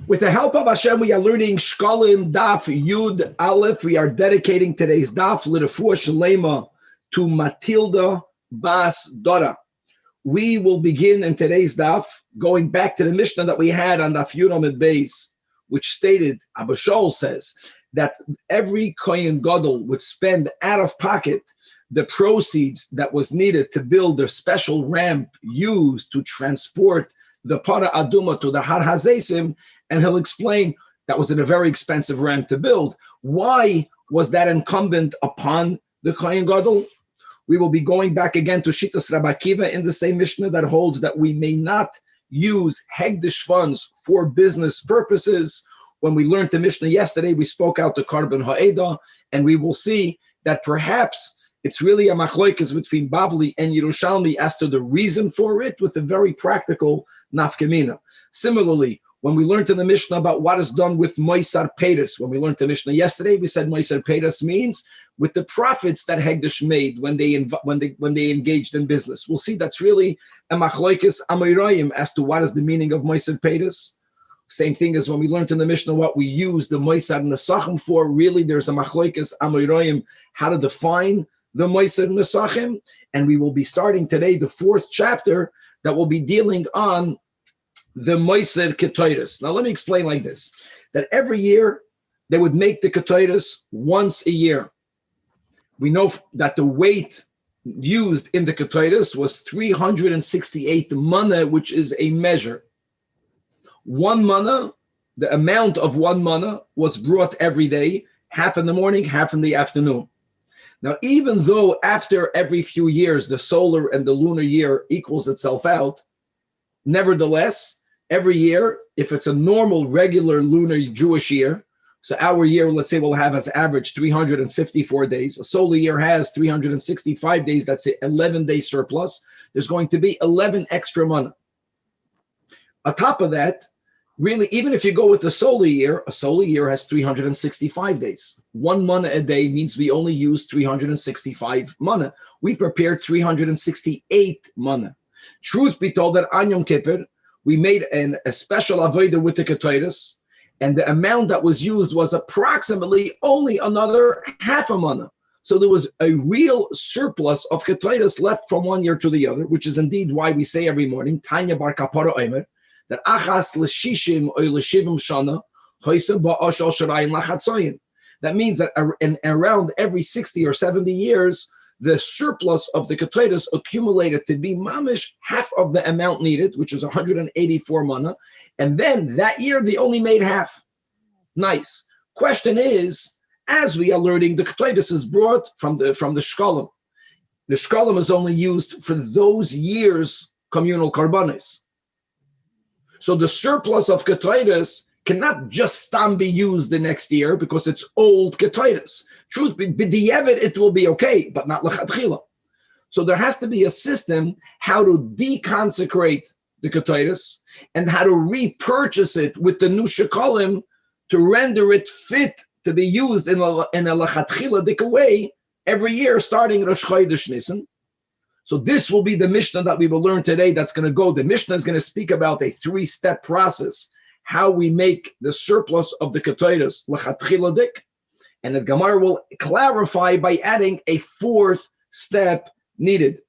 With the help of Hashem, we are learning Shekalim Daf Yud Aleph. We are dedicating today's Daf L'Refuah Shalema to Matilde Bas Dora. We will begin in today's Daf going back to the Mishnah that we had on Daf Yud Amid Beis, which stated, Abba Shaul says, that every Kohen Gadol would spend out of pocket the proceeds that was needed to build a special ramp used to transport the Para Aduma to the Har HaZeisim, and he'll explain that was a very expensive ramp to build. Why was that incumbent upon the Kohen Gadol? We will be going back again to Shittas Rabbi Akiva in the same Mishnah that holds that we may not use Hegdish funds for business purposes. When we learned the Mishnah yesterday, we spoke out the Korban Ha'edah, and we will see that perhaps it's really a machloikes between Bavli and Yerushalmi as to the reason for it, with a very practical nafkamina. Similarly, when we learned in the Mishnah about what is done with Moisar Peris, when we learned the Mishnah yesterday, we said Moisar Peris means with the profits that Hegdish made when they engaged in business. We'll see that's really a machloikes amoirayim as to what is the meaning of Moisar Peris. Same thing as when we learned in the Mishnah what we use the Moisar Nesachim for. Really, there's a machloikes amoirayim how to define the Moisar Nesachim, and we will be starting today the fourth chapter that will be dealing on the Moisar Ketoides. Now let me explain like this, that every year they would make the Ketoides once a year. We know that the weight used in the Ketoides was 368 mana, which is a measure. 1 mana, the amount of 1 mana was brought every day, half in the morning, half in the afternoon. Now, even though after every few years, the solar and the lunar year equals itself out, nevertheless, every year, if it's a normal, regular lunar Jewish year, so our year, let's say, will have as average 354 days. A solar year has 365 days. That's an 11-day surplus. There's going to be 11 extra mana. On top of that, really, even if you go with a solar year has 365 days. 1 mana a day means we only use 365 mana. We prepared 368 mana. Truth be told, that on Yom Kippur, we made a special avodah with the Ketoides, and the amount that was used was approximately only another half a mana. So there was a real surplus of Ketoides left from 1 year to the other, which is indeed why we say every morning, Tanya bar kapara omer, that achas l'shishim or l'shivim shana hoysem ba'ashal sharayin lachatzoyin. That means that around every 60 or 70 years, the surplus of the Ketoides accumulated to be mamish half of the amount needed, which is 184 mana, and then that year they only made half. Nice. Question is, as we are learning, the Ketoides is brought from the Shekalim. The Shekalim is only used for those years' communal karbanis. So the surplus of Ketoides cannot just be used the next year because it's old Ketoides. Truth be b'diavad, it will be okay, but not l'chatchila. So there has to be a system how to deconsecrate the Ketoides and how to repurchase it with the new Shekalim to render it fit to be used in a l'chatchila way every year, starting Rosh Chodesh Nisan. So this will be the Mishnah that we will learn today. That's going to go. The Mishnah is going to speak about a 3-step process, how we make the surplus of the Ketoides l'chatchila dik, and the Gemara will clarify by adding a 4th step needed.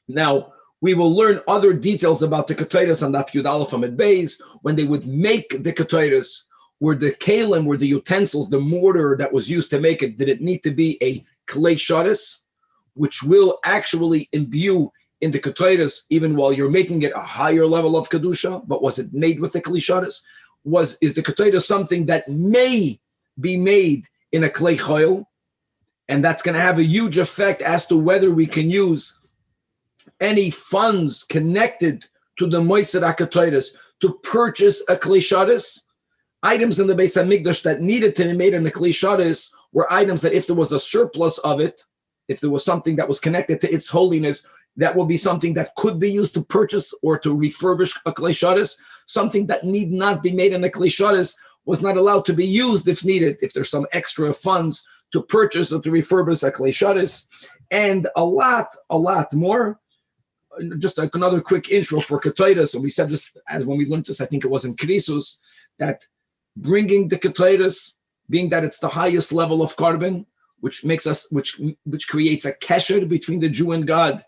Now, we will learn other details about the Ketoides on Daf Yud Aleph Amid Beis. When they would make the Ketoides, were the kalim, were the utensils, the mortar that was used to make it, did it need to be a klei sharis, which will actually imbue in the Ketoides even while you're making it a higher level of Kedusha, but was it made with the klei sharis? Is the Ketoides something that may be made in a klei choil? And that's going to have a huge effect as to whether we can use any funds connected to the Moisar HaKetoides to purchase a klei sharis. Items in the Beis HaMikdash that needed to be made in the klei sharis were items that if there was a surplus of it, if there was something that was connected to its holiness, that will be something that could be used to purchase or to refurbish a klei sharis. Something that need not be made in a klei sharis was not allowed to be used if needed, if there's some extra funds to purchase or to refurbish a klei sharis, and a lot more. just like another quick intro for Ketaitis, and we said this as when we learned this, I think it was in Krisus, that bringing the Ketaitis, being that it's the highest level of carbon, which makes us, which creates a kesher between the Jew and God,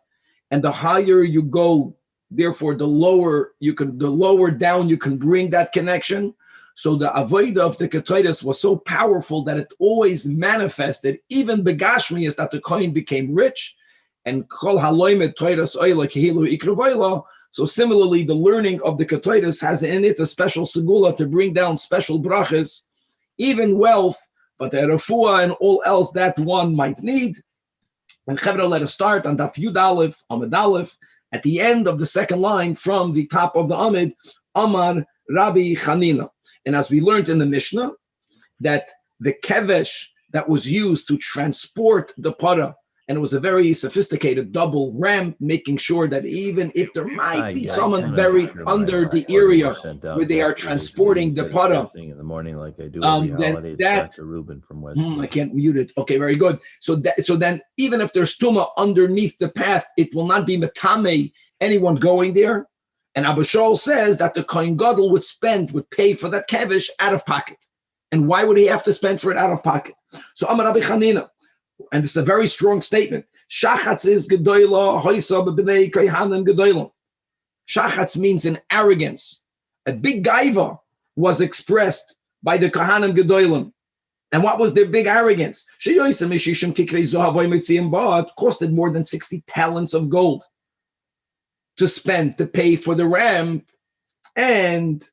and the higher you go, therefore the lower down you can bring that connection. So the avodah of the Ketaitis was so powerful that it always manifested, even begashmi, is that the Kohen became rich, and kol haloimet Toiras oila kehilu ikravayla. So similarly, the learning of the Ketaitis has in it a special segula to bring down special brachas, even wealth, but the refuah and all else that one might need. And Chevra, let us start on Daf Yud Aleph, Amud Aleph, at the end of the second line from the top of the Amud, Amar Rabbi Chanina. And as we learned in the Mishnah, that the kevesh that was used to transport the para, and it was a very sophisticated double ramp, making sure that even if there might be someone buried under the area where they are transporting the para, in the morning, like I do every holiday, Dr. Ruben from West. I can't mute it. Okay, very good. So then, even if there's tuma underneath the path, it will not be metame anyone going there. And Abba Shaul says that the Kohen Gadol would pay for that kevish out of pocket. And why would he have to spend for it out of pocket? So Amar Rabbi Chanina, and this is a very strong statement. Shachatz is gedoyla, hoisa b'bnei kohanim gedoyla. Shachatz means an arrogance. A big gaiva was expressed by the kohanim gedoylim. And what was their big arrogance? It costed more than 60 talents of gold to spend to pay for the ramp, and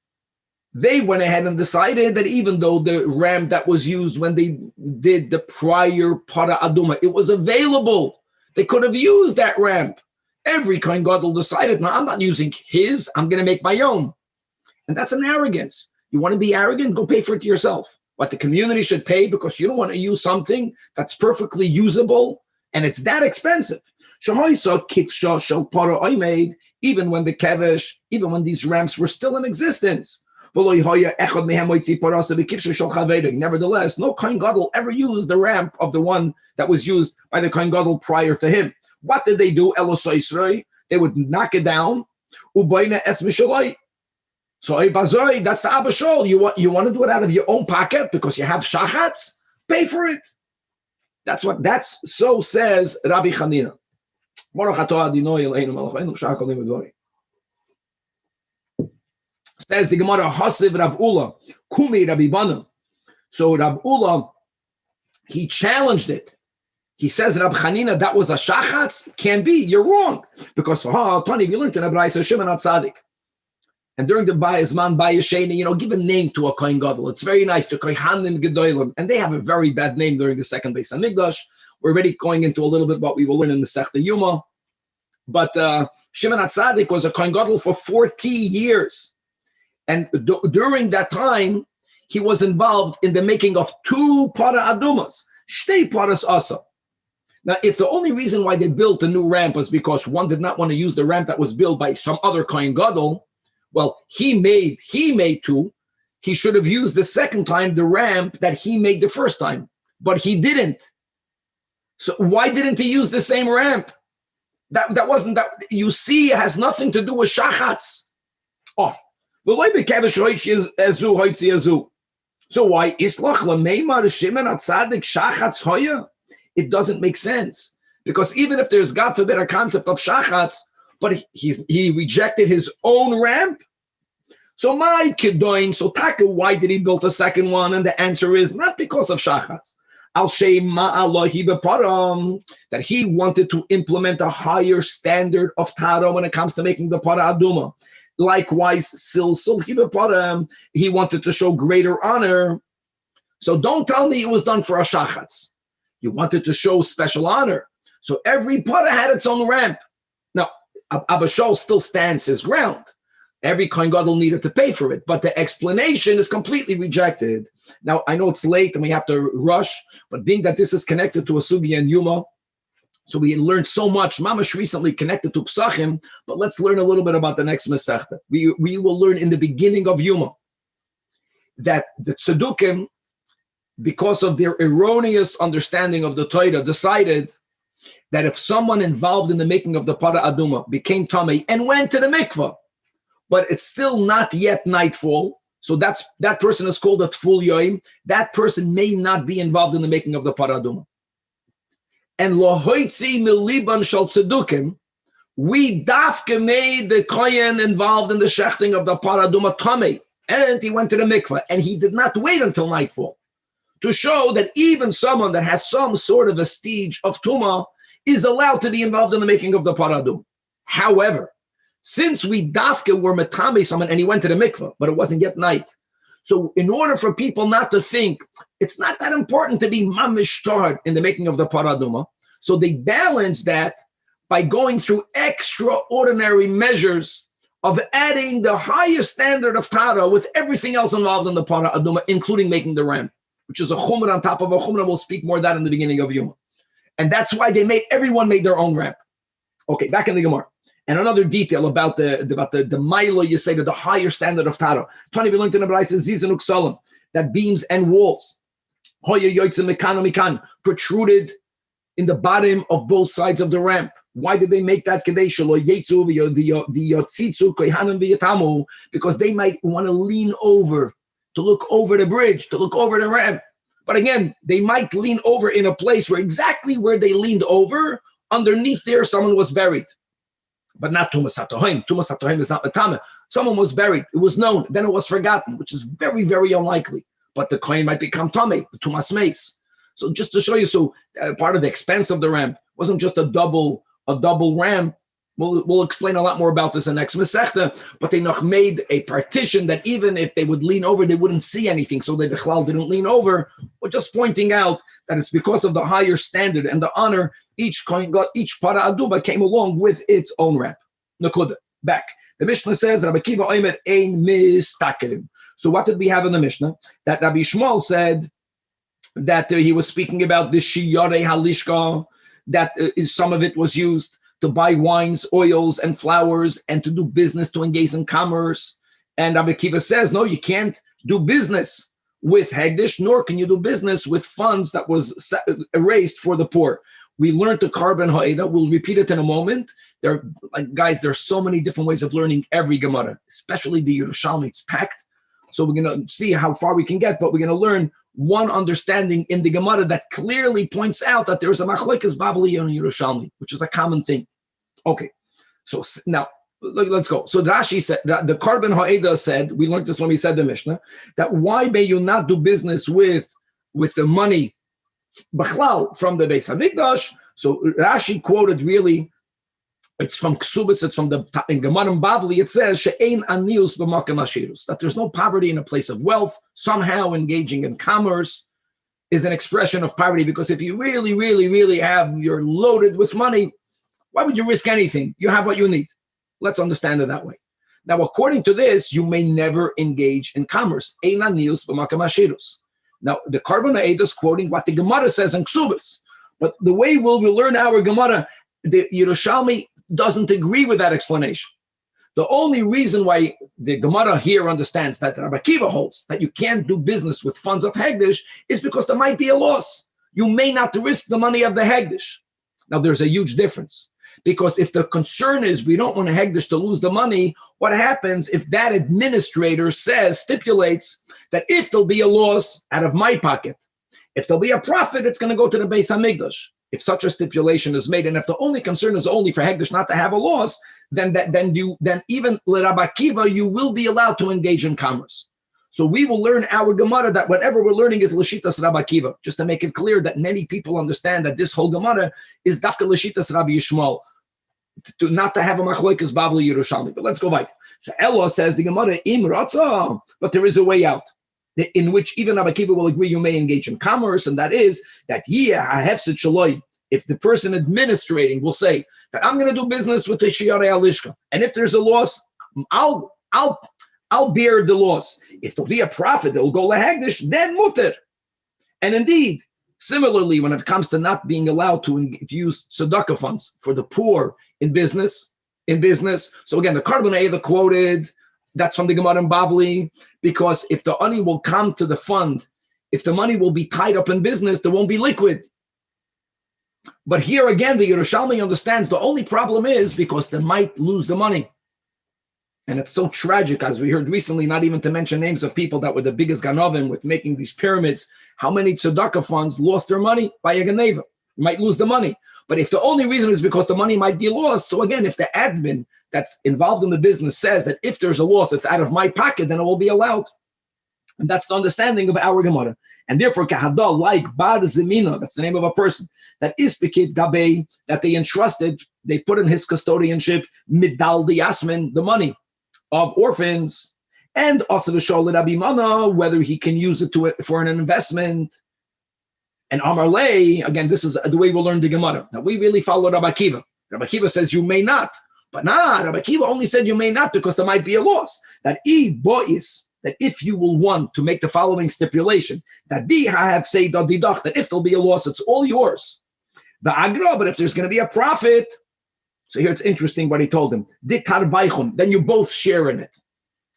they went ahead and decided that even though the ramp that was used when they did the prior para aduma, it was available, they could have used that ramp. Every Kohen Gadol decided, no, I'm not using his, I'm going to make my own. And that's an arrogance. You want to be arrogant? Go pay for it yourself. What the community should pay because you don't want to use something that's perfectly usable and it's that expensive. Even when the kevesh, even when these ramps were still in existence. Nevertheless, no Kohen Gadol ever used the ramp of the one that was used by the Kohen Gadol prior to him. What did they do? They would knock it down. So that's the Abba Shaul. You want to do it out of your own pocket because you have shachatz? Pay for it. So says Rabbi Chanina. Says the Gemara, Hasiv Rav Ula, Kumi Rabbi Bana. So Rav Ula, he challenged it. He says, Rabbi Chanina, that was a shachatz? Can't be, you're wrong. Because, Tony, we learned in Abraisa Shimon HaTzadik. And during the Bayazman, Bayasheni, give a name to a Kohen Gadol. It's very nice to Kohanim Gedolim. And they have a very bad name during the second Beis HaMikdash. We're already going into a little bit what we will learn in the Sechta Yuma. But Shimon HaTzadik was a Kohen Gadol for 40 years. And during that time, he was involved in the making of 2 para adumas, shtei paras asa. Now, if the only reason why they built a new ramp was because one did not want to use the ramp that was built by some other Kohen Gadol, well, he made 2. He should have used the second time the ramp that he made the first time, but he didn't. So why didn't he use the same ramp? That wasn't that. You see, it has nothing to do with shachatz. Oh. So why Islach Lameimar Shimon HaTzadik Shachatz Hoya? It doesn't make sense. Because even if there's, God forbid, a concept of Shachatz, but he rejected his own ramp. So my Kedoin, so Taka, why did he build a second one? And the answer is not because of Shachatz. Al Shema Allahi Beparam, that he wanted to implement a higher standard of Tara when it comes to making the Para Aduma. Likewise, he wanted to show greater honor. So don't tell me it was done for a shachatz. You wanted to show special honor. So every para had its own ramp. Now, Abba Shaul still stands his ground. Every Kohen Gadol needed to pay for it, but the explanation is completely rejected. Now, I know it's late and we have to rush, but being that this is connected to a Sugi and Yuma, so we learned so much, mamash recently connected to Psachim, but let's learn a little bit about the next Masechta. We will learn in the beginning of Yuma that the Tzedukim, because of their erroneous understanding of the Torah, decided that if someone involved in the making of the para aduma became tamei and went to the mikvah, but it's still not yet nightfall, so that person is called a tful yoim, that person may not be involved in the making of the para aduma. And lo hoitzi miliban shal tzedukim, we dafke made the kohen involved in the shechting of the para aduma tamei, and he went to the mikvah, and he did not wait until nightfall, to show that even someone that has some sort of vestige of tumah is allowed to be involved in the making of the para aduma. However, since we dafke were metame someone and he went to the mikvah, but it wasn't yet night, so in order for people not to think it's not that important to be mamish tahor in the making of the para aduma, so they balance that by going through extraordinary measures of adding the highest standard of Tara with everything else involved in the para aduma, including making the ram, which is a chumrah on top of a chumrah. We'll speak more of that in the beginning of Yuma. And that's why everyone made their own ramp. Okay, back in the Gemara. And another detail about the Milo, you say that the higher standard of Tara. Tony we learned in the Braisa says Zizan Uksalim, that beams and walls protruded in the bottom of both sides of the ramp. Why did they make that? Because they might want to lean over, to look over the bridge, to look over the ramp. But again, they might lean over in a place where exactly where they leaned over, underneath there, someone was buried. But not Tumas HaTohaim. Tumas HaTohaim is not Matame. Someone was buried. It was known. Then it was forgotten, which is very, very unlikely. But the coin might become Tame, Tumas Meis. So just to show you, part of the expense of the ramp wasn't just a double ramp. We'll explain a lot more about this in next Masechta, but they noch made a partition that even if they would lean over, they wouldn't see anything. So they Bechlal didn't lean over. We're just pointing out that it's because of the higher standard and the honor, each para aduma came along with its own ramp. Nakuda, back. The Mishnah says, Rabbi Kiva Omer ein mistakelim. So what did we have in the Mishnah? That Rabbi Shmuel said that he was speaking about the shiur halishka, that some of it was used to buy wines, oils, and flowers, and to do business, to engage in commerce. And Rabbi Kiva says, no, you can't do business with Hegdish, nor can you do business with funds that was erased for the poor. We learned the carbon ha'eda. We'll repeat it in a moment. There's so many different ways of learning every Gemara, especially the Yerushalmi. It's packed. So we're going to see how far we can get, but we're going to learn one understanding in the Gemara that clearly points out that there is a machlekes Bavli and Yerushalmi, which is a common thing. Okay, so now let's go. So Rashi said, the carbon ha'eda said, we learned this when we said the Mishnah, that why may you not do business with the money b'chlal from the Beis Hamikdash? So Rashi quoted really, it's from Ksubis, it's from the in Gemara Bavli, it says, she'ein anius b'makom ashirus, that there's no poverty in a place of wealth. Somehow engaging in commerce is an expression of poverty, because if you really, really, really you're loaded with money, why would you risk anything? You have what you need. Let's understand it that way. Now, according to this, you may never engage in commerce. Now, the carbon ha'eda is quoting what the Gemara says in Ksubis. But the way we'll learn our Gemara, the Yerushalmi doesn't agree with that explanation. The only reason why the Gemara here understands that Rabbi Kiva holds that you can't do business with funds of Hegdish is because there might be a loss. You may not risk the money of the Hegdish. Now, there's a huge difference. Because if the concern is we don't want a Hegdish to lose the money, what happens if that administrator stipulates that if there'll be a loss out of my pocket, if there'll be a profit, it's going to go to the Beis Hamikdash. If such a stipulation is made, and if the only concern is only for Hegdish not to have a loss, then even Rabbi Kiva, you will be allowed to engage in commerce. So we will learn our Gemara that whatever we're learning is L'shitas Rabbi Kiva, just to make it clear that many people understand that this whole Gemara is Dafka L'shitas Rabbi Yishmael, not to have a machlokes Bavli Yerushalmi. But let's go right. So Ella says the Gemara im ratzah, but there is a way out, in which even Rabbi Kiva will agree you may engage in commerce, and that is that if the person administrating will say that I'm going to do business with the shiur halishka, and if there's a loss, I'll bear the loss. If there'll be a profit that will go lahagdish, then mutter. And indeed, similarly, when it comes to not being allowed to use tzedakah funds for the poor in business. So again, the carbon ha'eda quoted, that's from the Gemara in Bavli, because if the money will come to the fund, if the money will be tied up in business, there won't be liquid. But here again, the Yerushalmi understands the only problem is because they might lose the money. And it's so tragic, as we heard recently, not even to mention names of people that were the biggest ganovim with making these pyramids. How many tzedakah funds lost their money by a ganeva? You might lose the money. But if the only reason is because the money might be lost, so again, if the admin that's involved in the business says that if there's a loss, it's out of my pocket, then it will be allowed. And that's the understanding of our Gemara. And therefore, kahada, like bar zemina, that's the name of a person, that is pikit gabei, that they entrusted, they put in his custodianship, midal the yasmin, the money of orphans, and also the sholet abimana, whether he can use it for an investment. And Amar Lei, again, this is the way we'll learn the Gemara. Now, we really follow Rabbi Akiva. Rabbi Akiva says you may not. But Rabbi Akiva only said you may not because there might be a loss. That if you will want to make the following stipulation, that that if there'll be a loss, it's all yours. The agra, but if there's going to be a profit, so here it's interesting what he told him. Then you both share in it.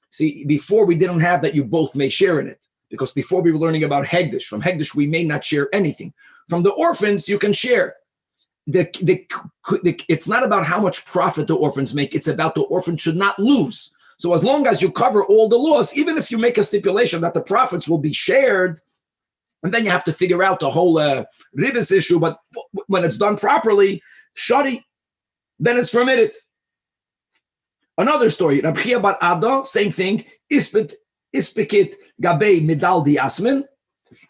See, before we didn't have that you both may share in it. Because before we were learning about Hegdish. From Hegdish, we may not share anything. From the orphans, you can share. It's not about how much profit the orphans make. It's about the orphan should not lose. So as long as you cover all the loss, even if you make a stipulation that the profits will be shared, and then you have to figure out the whole ribis issue, but when it's done properly, shadi, then it's permitted. Another story, Rab Chia bar Ada, same thing, Ispikit Gabei Midal di Asmin,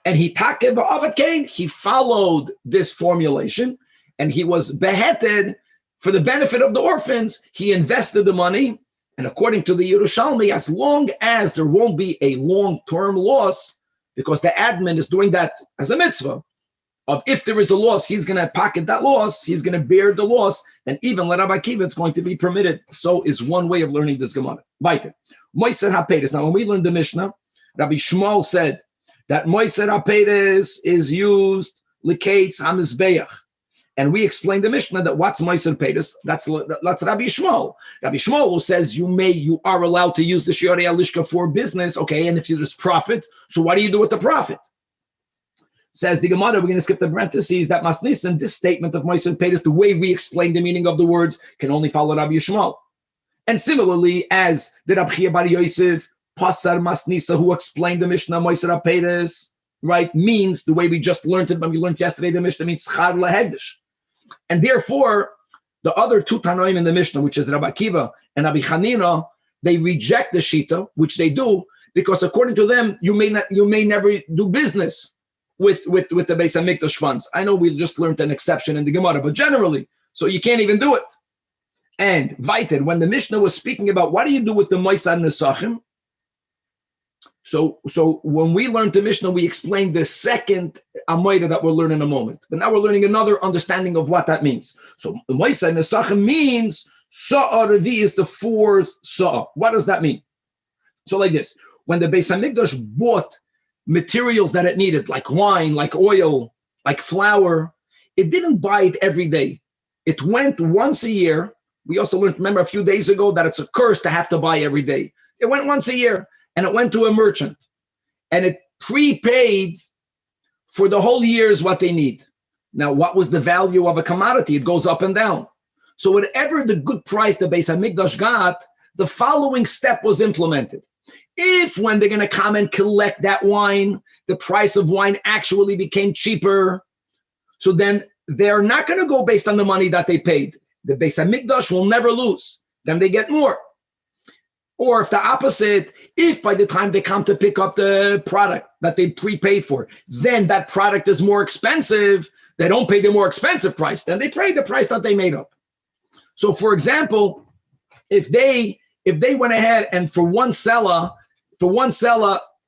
and he takev avat kain. He followed this formulation, and he was beheaded for the benefit of the orphans. He invested the money, and according to the Yerushalmi, as long as there won't be a long-term loss, because the admin is doing that as a mitzvah, of if there is a loss, he's going to pocket that loss, he's going to bear the loss, then even let Rabbi Akiva, it's going to be permitted. So is one way of learning this Gemara. Weiter. Moiser HaPeres. Now, when we learned the Mishnah, Rabbi Shmuel said that Moiser HaPeres is used l'kates hamizbeach. And we explained the Mishnah that what's Moiser HaPeres? That's Rabbi Shmuel. Rabbi Shmuel who says you are allowed to use the shiur alishka for business. Okay, and if there's profit, so what do you do with the profit? Says the Gemara, we're going to skip the parentheses, that Masnisan, this statement of Moiser HaPeres, the way we explain the meaning of the words, can only follow Rabbi Shmuel. And similarly, as the Rabbi Chia bar Yosef, Pasar Masnisa, who explained the Mishnah, Moiser HaPeres, right, means the way we just learned it when we learned yesterday, the Mishnah means Schar LeHegdish. And therefore, the other two Tanoim in the Mishnah, which is Rabbi Akiva and Rabbi Chanina, they reject the Shita, which they do, because according to them, you may never do business with the Beis HaMikdash funds. I know we just learned an exception in the Gemara, but generally, so you can't even do it. And weiter, when the Mishnah was speaking about what do you do with the Moisad Nesachim, so when we learned the Mishnah, we explained the second Amoida that we'll learn in a moment. But now we're learning another understanding of what that means. So Moisad Nesachim means Sa'ah Revi is the fourth Sa'ah. What does that mean? So like this, when the Beis HaMikdash bought materials that it needed, like wine, like oil, like flour, it didn't buy it every day. It went once a year. We also learned, remember a few days ago, that it's a curse to have to buy every day. It went once a year, and it went to a merchant, and it prepaid for the whole year's what they need. Now, what was the value of a commodity? It goes up and down. So whatever the good price the Beis HaMikdash got, the following step was implemented. If when they're going to come and collect that wine, the price of wine actually became cheaper, so then they're not going to go based on the money that they paid. The Beis HaMikdash will never lose. Then they get more. Or if the opposite, if by the time they come to pick up the product that they prepaid for, then that product is more expensive, they don't pay the more expensive price, then they pay the price that they made up. So for example, if they went ahead and for one seller,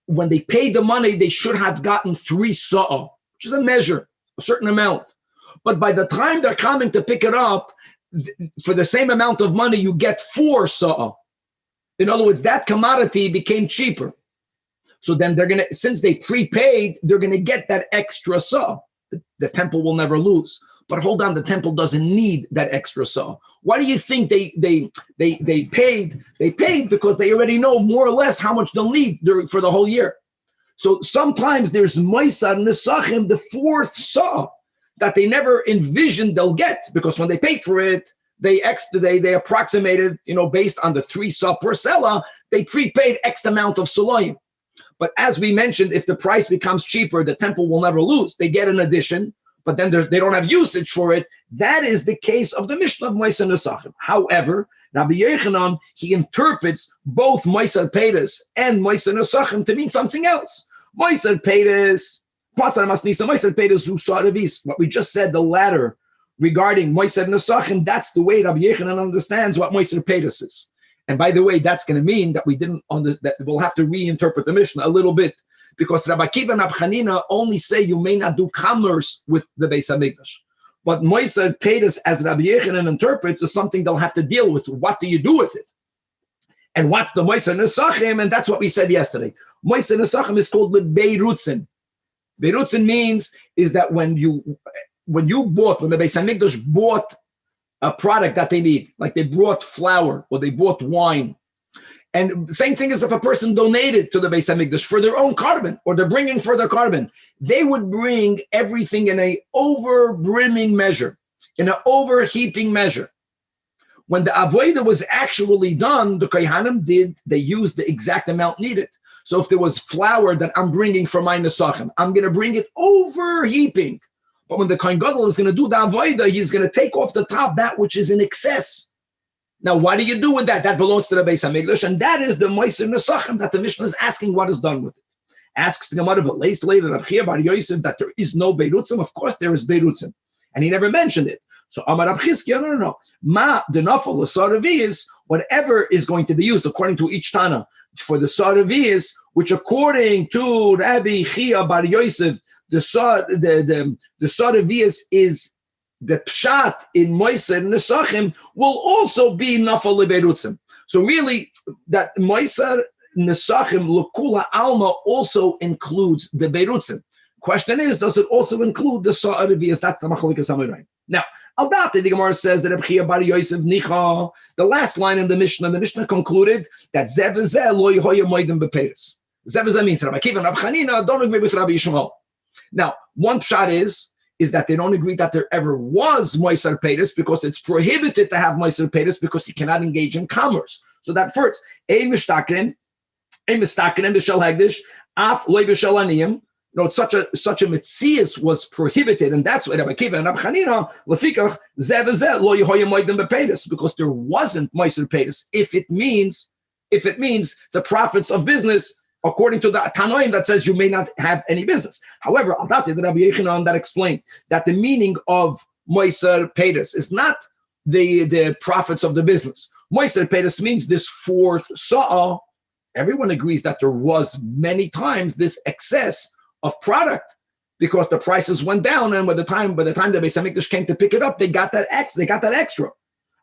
when they paid the money, they should have gotten 3 sa'ah, which is a measure, a certain amount. But by the time they're coming to pick it up, for the same amount of money, you get 4 sa'ah. In other words, that commodity became cheaper. So then they're going to, since they prepaid, they're going to get that extra sa'ah. The temple will never lose. But hold on, the temple doesn't need that extra sa'ah. Why do you think they paid? They paid because they already know more or less how much they'll need for the whole year. So sometimes there's Moisad Nesachim, the 4th sa'ah. that they never envisioned they'll get, because when they paid for it, they approximated, based on the 3 sa per sela, they prepaid X amount of sulayim. But as we mentioned, if the price becomes cheaper, the temple will never lose. They get an addition, but then they don't have usage for it. That is the case of the Mishnah of Moisar Nesachim. However, Rabbi Yochanan, he interprets both Moisar Peres and Moisar Nesachim to mean something else. Moisar Peres, Moisar Peres Usaravis, what we just said, the latter regarding Moisar Nesachim, that's the way Rabbi Yochanan understands what Moisar Peres is. And by the way, that's going to mean that that we'll have to reinterpret the Mishnah a little bit, because Rabbi Akiva and Rabbi Chanina only say you may not do commerce with the Beis HaMikdash. But Moisar Peres, as Rabbi Yochanan interprets, is something they'll have to deal with. What do you do with it? And what's the Moisar Nesachim? And that's what we said yesterday. Moisar Nesachim is called the Beirutzin. Beirutzin means is that when the Beis HaMikdash bought a product that they need, like they brought flour or they bought wine. And the same thing as if a person donated to the Beis HaMikdash for their own carbon, or they're bringing for their carbon. They would bring everything in a over-brimming measure, in an over-heaping measure. When the avodah was actually done, the kohanim they used the exact amount needed. So if there was flour that I'm bringing for my nesachim, I'm going to bring it over-heaping. But when the Kohen Gadol is going to do the avodah, he's going to take off the top that which is in excess. Now, what do you do with that? That belongs to the Beis HaMikdash, and that is the Moisar Nesachim that the Mishnah is asking what is done with it. Asks the Gemara Felice later that there is no Beirutzim. Of course, there is Beirutzim, and he never mentioned it. So Amar Rav Chizkiya, no. Ma the nafal l'saravi is whatever is going to be used according to each Tana for the saravi, which according to Rabbi Chia Bar Yosef, the saravi is the pshat in Moisar Nesachim will also be nafal leberutzim. So really, that Moisar Nesachim l'kula alma also includes the berutzim. Question is, does it also include the sa'ariviyas? That's the machlokas hamoraim. Now, al dati, the Gemara says that Reb Chia Bar Yosef nicha, the last line in the Mishnah concluded that zev v'zeh lo yehoya moedim beperes. Zev v'zeh means Rabbi Akiva and Rabbi Chanina don't agree with Rabbi Yishmael. Now, one pshat is that they don't agree that there ever was Moisar Peres, because it's prohibited to have Moisar Peres because you cannot engage in commerce. So that first, ein mishtakrin b'shel hegdish, af loy b'shel aniyim. Such a metzias was prohibited, and that's why Rabbi Akiva and Rabbi Chanina lefikach zev v'zeh lo yehoya moedim beperes, because there wasn't Moisar Peres. If it means the profits of business, according to the Tanoim that says you may not have any business. However, al dati the Rabbi Yochanan that explained that the meaning of Moisar Peres is not the profits of the business. Moisar Peres means this fourth sa'a. Everyone agrees that there was many times this excess of product because the prices went down, and by the time the Beis HaMikdash came to pick it up, they got that extra.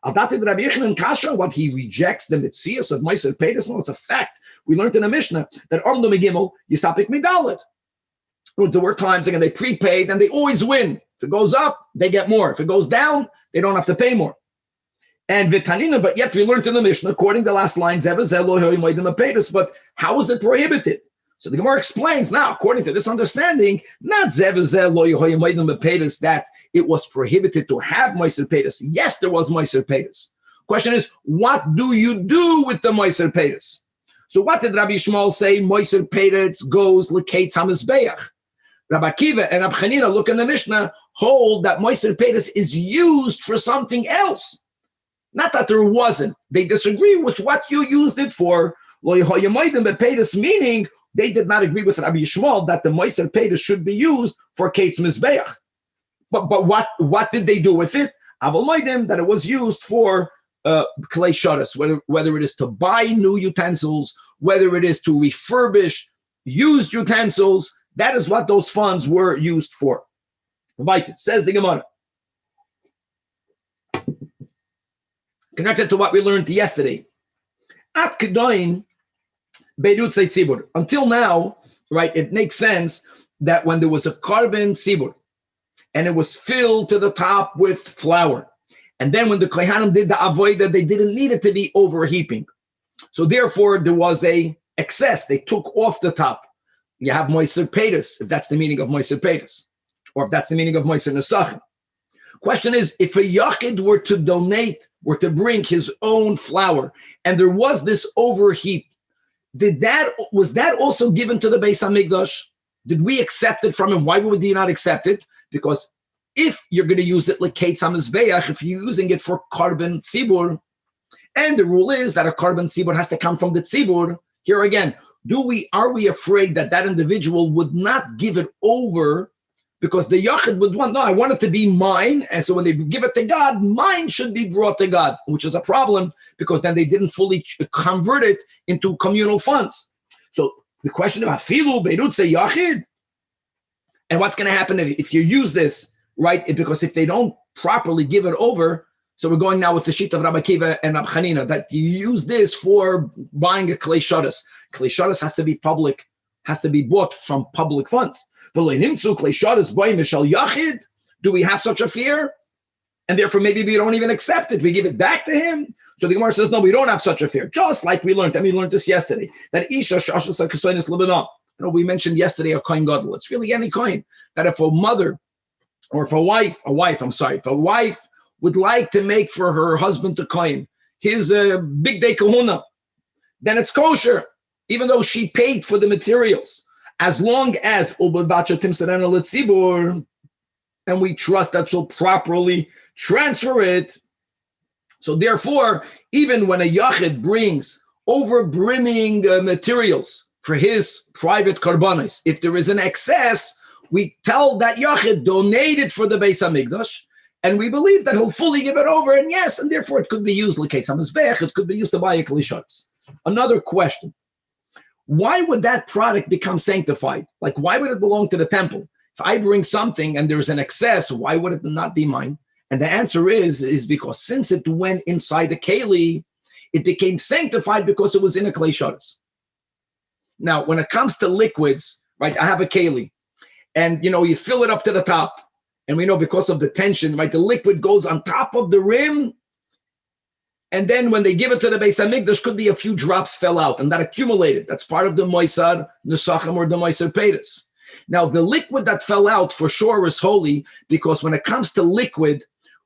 Al dati the Rabbi Yochanan kasha, what he rejects the mitzias of Moisar Peres. No, it's a fact. We learned in a Mishnah that Amdu Megimel Yisapik Midalet. There were times again they prepaid and they always win. If it goes up, they get more. If it goes down, they don't have to pay more. And Vitanina, but yet we learned in the Mishnah, according to the last line, but how is it prohibited? So the Gemara explains now, according to this understanding, not that it was prohibited to have Moisar Peres. Yes, there was Moisar Peres. Question is, what do you do with the Moisar Peres? So what did Rabbi Yishmael say? Moisar Peres goes l'keitz hamizbeach. Rabbi Akiva and Rabbi Chanina look in the Mishnah, hold that Moisar Peres is used for something else. Not that there wasn't. They disagree with what you used it for. Meaning they did not agree with Rabbi Yishmael that the Moisar Peres should be used for keitz mizbeach. But what did they do with it? Aval moedim, that it was used for klei sharas, whether it is to buy new utensils, whether it is to refurbish used utensils, that is what those funds were used for. Right, says the Gemara. Connected to what we learned yesterday. At Kedoin, Beirutzei Tzibur. Until now, right, it makes sense that when there was a carbon tzibur and it was filled to the top with flour, and then when the kohanim did the avodah, they didn't need it to be overheaping. So therefore, there was a excess. They took off the top. You have Moisar Peres, if that's the meaning of Moisar Peres. or if that's the meaning of Moiser Nesachim. Question is, if a Yachid were to donate, were to bring his own flour, and there was this overheap, was that also given to the Beis HaMikdash? Did we accept it from him? Why would we not accept it? Because if you're going to use it like Ketz HaMizbeach, if you're using it for Korban Tzibur, and the rule is that a Korban Tzibur has to come from the Tzibur, here again, are we afraid that that individual would not give it over because the Yachid would want, no, I want it to be mine, and so when they give it to God, mine should be brought to God, which is a problem because then they didn't fully convert it into communal funds. So the question of Hafilu Beirutze Yachid, and what's going to happen if you use this, right? Because if they don't properly give it over, so we're going now with the sheet of Rabbi Akiva and Rabbi Chanina, that you use this for buying a klei shadas. Klei shadas has to be public, has to be bought from public funds. Do we have such a fear? And therefore maybe we don't even accept it. We give it back to him. So the Gemara says, no, we don't have such a fear. Just like we learned, and we learned this yesterday, that Isha Shashas HaKasonis Lebanon. We mentioned yesterday a kohen gadol. It's really any kohen. That if a mother, or if a wife would like to make for her husband to kohen his big day kahuna, then it's kosher, even though she paid for the materials. As long as and we trust that she'll properly transfer it. So therefore, even when a yachid brings over-brimming materials for his private karbanis, if there is an excess, we tell that yachid, donate it for the Beis HaMikdash, and we believe that he'll fully give it over, and yes, and therefore it could be used like Ketz HaMizbeach, it could be used to buy a klei shadas. Another question. Why would that product become sanctified? Like, why would it belong to the temple? If I bring something and there's an excess, why would it not be mine? And the answer is because since it went inside the keli, it became sanctified because it was in a klei shadas. Now, when it comes to liquids, right, I have a keli, and you fill it up to the top, and we know because of the tension, right, the liquid goes on top of the rim, and then when they give it to the Beis HaMikdash, could be a few drops fell out, and that accumulated. That's part of the Moisar Nesachim or the Moisar Peris. Now, the liquid that fell out for sure is holy, because when it comes to liquid,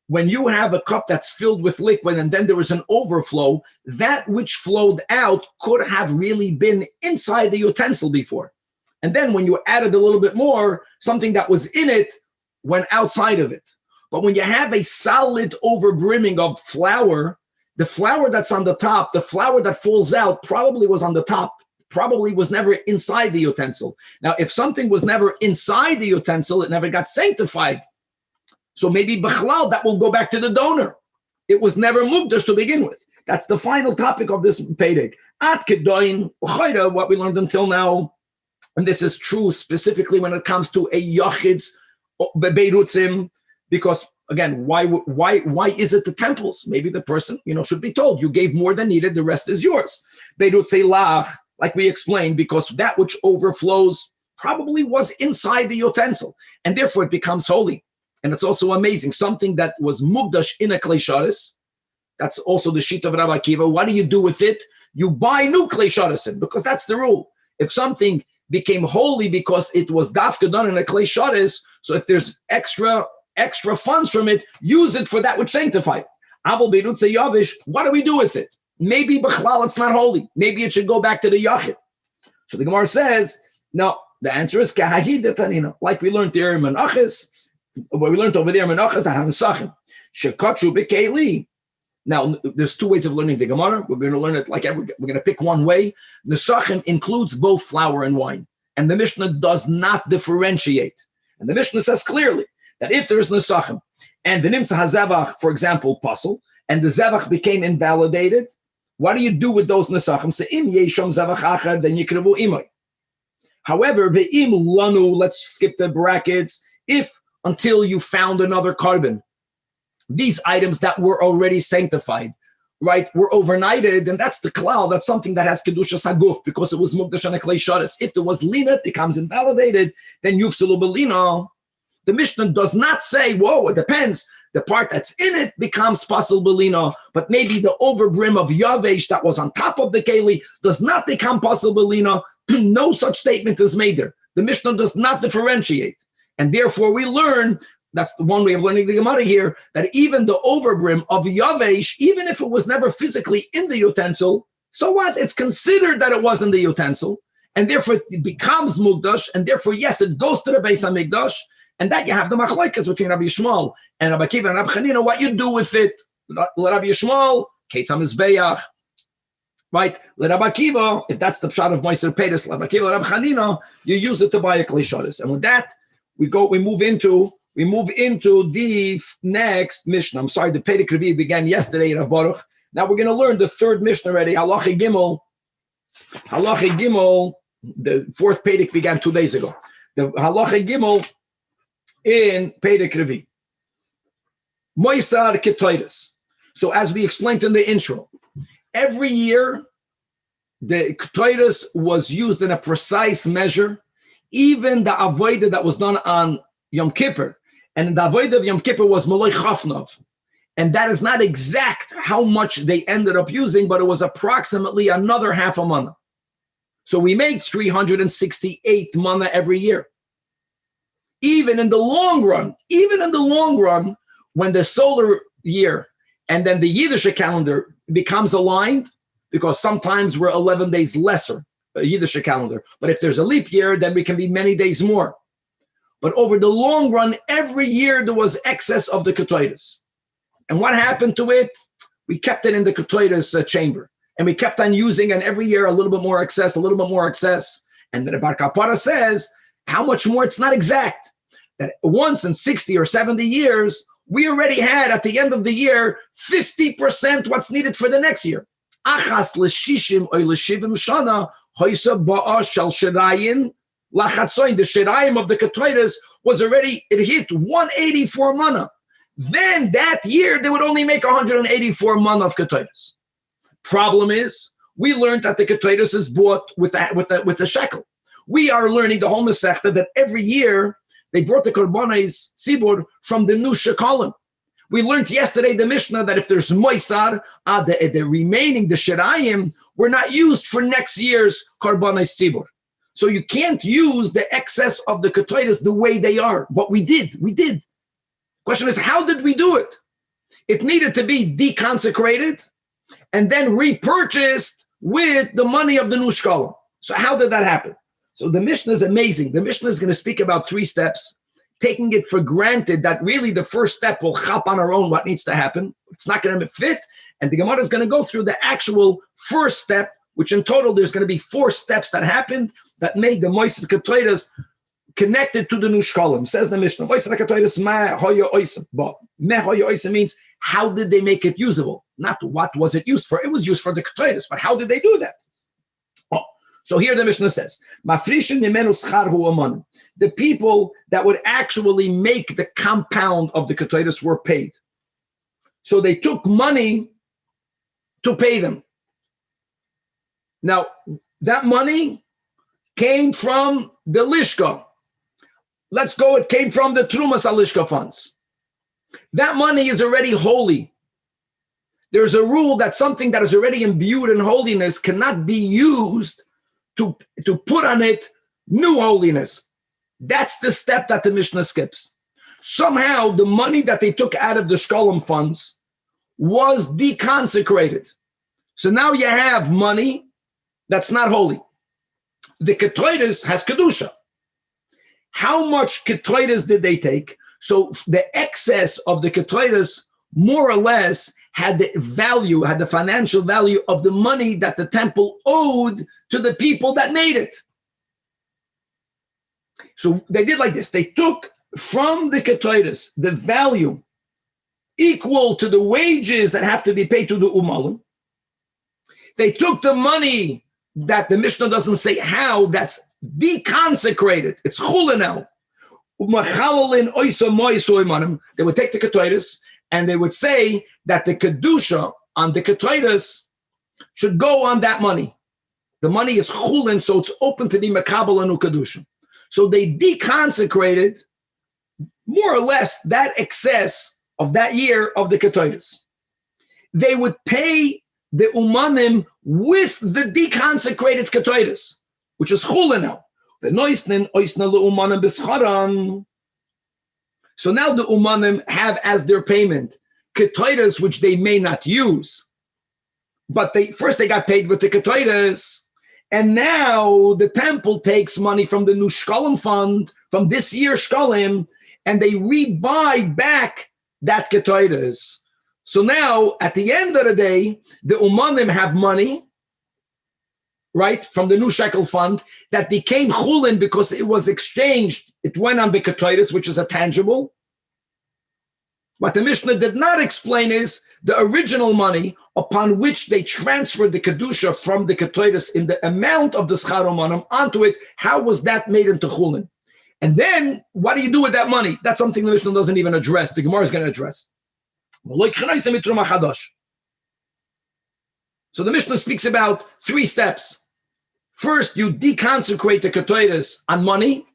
when you have a cup that's filled with liquid and then there is an overflow, that which flowed out could have really been inside the utensil before. And then when you added a little bit more, something that was in it went outside of it. But when you have a solid overbrimming of flour, the flour that's on the top, the flour that falls out probably was on the top, probably was never inside the utensil. Now, if something was never inside the utensil, it never got sanctified. So maybe Bechlal, that will go back to the donor. It was never mukdash to begin with. That's the final topic of this Perek. At Kedoin, what we learned until now, and this is true specifically when it comes to a Yachid's Beirutzim, because again, why is it the temples? Maybe the person, should be told, you gave more than needed, the rest is yours. Beirutzei lach, like we explained, because that which overflows probably was inside the utensil, and therefore it becomes holy. And it's also amazing, something that was mukdash in a klei shadas, that's also the sheet of Rabbi Akiva. What do you do with it? You buy new klei shadas, because that's the rule. If something became holy because it was dafka done in a klei shadas, so if there's extra funds from it, use it for that which sanctified. Aval beirutze yavish, what do we do with it? Maybe b'chlal it's not holy. Maybe it should go back to the yachid. So the Gemara says, no, the answer is kahahidatanina, like we learned there in Menachas, what we learned over there in Menachas at Hanasachim. Shekachu b'keili. Now, there's two ways of learning the Gemara. We're going to learn it we're going to pick one way. Nesachim includes both flour and wine, and the Mishnah does not differentiate. And the Mishnah says clearly that if there's nesachim and the nimsa hazevach, for example, puzzle, and the zevach became invalidated, what do you do with those nesachim? So im yeshom zevach achar, then yikravu imay. However, ve'im lanu, let's skip the brackets, if until you found another carbon, these items that were already sanctified, right, were overnighted, and that's the klal, that's something that has kedushas haguf, because it was mukdash and a klei shadas. If there was lina, it becomes invalidated, then yufselu belina. The Mishnah does not say, whoa, it depends. The part that's in it becomes pasul belina, but maybe the overbrim of yavesh that was on top of the keli does not become pasul belina. No such statement is made there. The Mishnah does not differentiate. And therefore we learn, that's the one way of learning the Gemara here, that even the overbrim of Yavesh, even if it was never physically in the utensil, so what? It's considered that it was in the utensil, and therefore it becomes Mukdash, and therefore, yes, it goes to the Beis HaMikdash, and that you have the machlokes between Rabbi Yishmael and Rabbi Akiva and Rabbi Chanina, what you do with it. Let Rabbi Yishmael, Keitz HaMizbeach, right? Let Rabbi Akiva, if that's the pshat of Meiser Peres, Rabbi Akiva, Rabbi Chanina, you use it to buy a Kli Shados. And with that, we move into the next Mishnah. I'm sorry, the Perek Revi began yesterday in Baruch. Now we're going to learn the third Mishnah already, Halacha Gimel. Halacha Gimel, the fourth Perek began 2 days ago. The Halacha Gimel in Perek Revi. Moisar Ketoides. So as we explained in the intro, every year the Ketoides was used in a precise measure. Even the avodah that was done on Yom Kippur, and the avodah of Yom Kippur was Maloi Chafnov. And that is not exact how much they ended up using, but it was approximately another half a mana. So we make 368 mana every year. Even in the long run, when the solar year and then the Yiddish calendar becomes aligned, because sometimes we're 11 days lesser, a Yiddish calendar. But if there's a leap year, then we can be many days more. But over the long run, every year there was excess of the Ketoides. And what happened to it? We kept it in the Ketoides chamber. And we kept on using, and every year a little bit more excess, a little bit more excess. And then the Bar Kapara says, how much more? It's not exact. That once in 60 or 70 years, we already had at the end of the year 50% what's needed for the next year. Achas l'shishim or l'shivim shana hoysa ba'a shel shirayin lachatzoin. The shirayim of the Ketoides was already, it hit 184 mana. Then that year, they would only make 184 mana of Ketoides. Problem is, we learned that the Ketoides is bought with the shekel. We are learning the whole Masechta that every year they brought the Korbanos Tzibur from the new Shekalim. We learned yesterday the Mishnah that if there's Moisar, the remaining, the Shirayim, were not used for next year's Korbanos Tzibur. So you can't use the excess of the Ketoides the way they are. But we did. Question is, how did we do it? It needed to be deconsecrated and then repurchased with the money of the new Shekalim. So how did that happen? So the Mishnah is amazing. The Mishnah is going to speak about 3 steps, taking it for granted that really the first step will chop on our own what needs to happen. It's not going to fit. And the Gemara is going to go through the actual first step, which in total there's going to be 4 steps that happened that made the Moisar Ketoides connected to the new Shekalim. Says the Mishnah, Moisar Ketoides ma hoya oisem. But me hoya oisem means how did they make it usable? Not what was it used for. It was used for the Ketoides, but how did they do that? So here the Mishnah says, the people that would actually make the compound of the Ketoides were paid. So they took money to pay them. Now, that money came from the Lishka. It came from the Trumas Alishka funds. That money is already holy. There's a rule that something that is already imbued in holiness cannot be used to put on it new holiness. That's the step that the Mishnah skips. Somehow the money that they took out of the Shekalim funds was deconsecrated. So now you have money that's not holy. The Ketoides has Kedusha. How much Ketoides did they take? So the excess of the Ketoides more or less had the financial value of the money that the temple owed to the people that made it. So they did like this. They took from the Ketoides the value equal to the wages that have to be paid to the Umalim. They took the money that the Mishnah doesn't say how, that's deconsecrated. It's chulinel. They would take the Ketoides and they would say that the Kedusha on the Ketoides should go on that money. The money is chulin, so it's open to be mekabel anu Kedusha. So they deconsecrated more or less that excess of that year of the Ketoides. They would pay the umanim with the deconsecrated Ketoides, which is chulin now. The noisnin oisna leumanim b'scharan. So now the umanim have as their payment ketoides, which they may not use. But they got paid with the ketoides. And now the temple takes money from the new Shekalim fund, from this year's Shekalim, and they rebuy back that ketoides. So now, at the end of the day, the umanim have money, right, from the new shekel fund that became chulin because it was exchanged. It went on the ketoides, which is a tangible. What the Mishnah did not explain is the original money upon which they transferred the kedusha from the ketoides in the amount of the schar umanim onto it. How was that made into chulin? And then, what do you do with that money? That's something the Mishnah doesn't even address. The Gemara is going to address. So the Mishnah speaks about 3 steps. First, you deconsecrate the ketoides on money.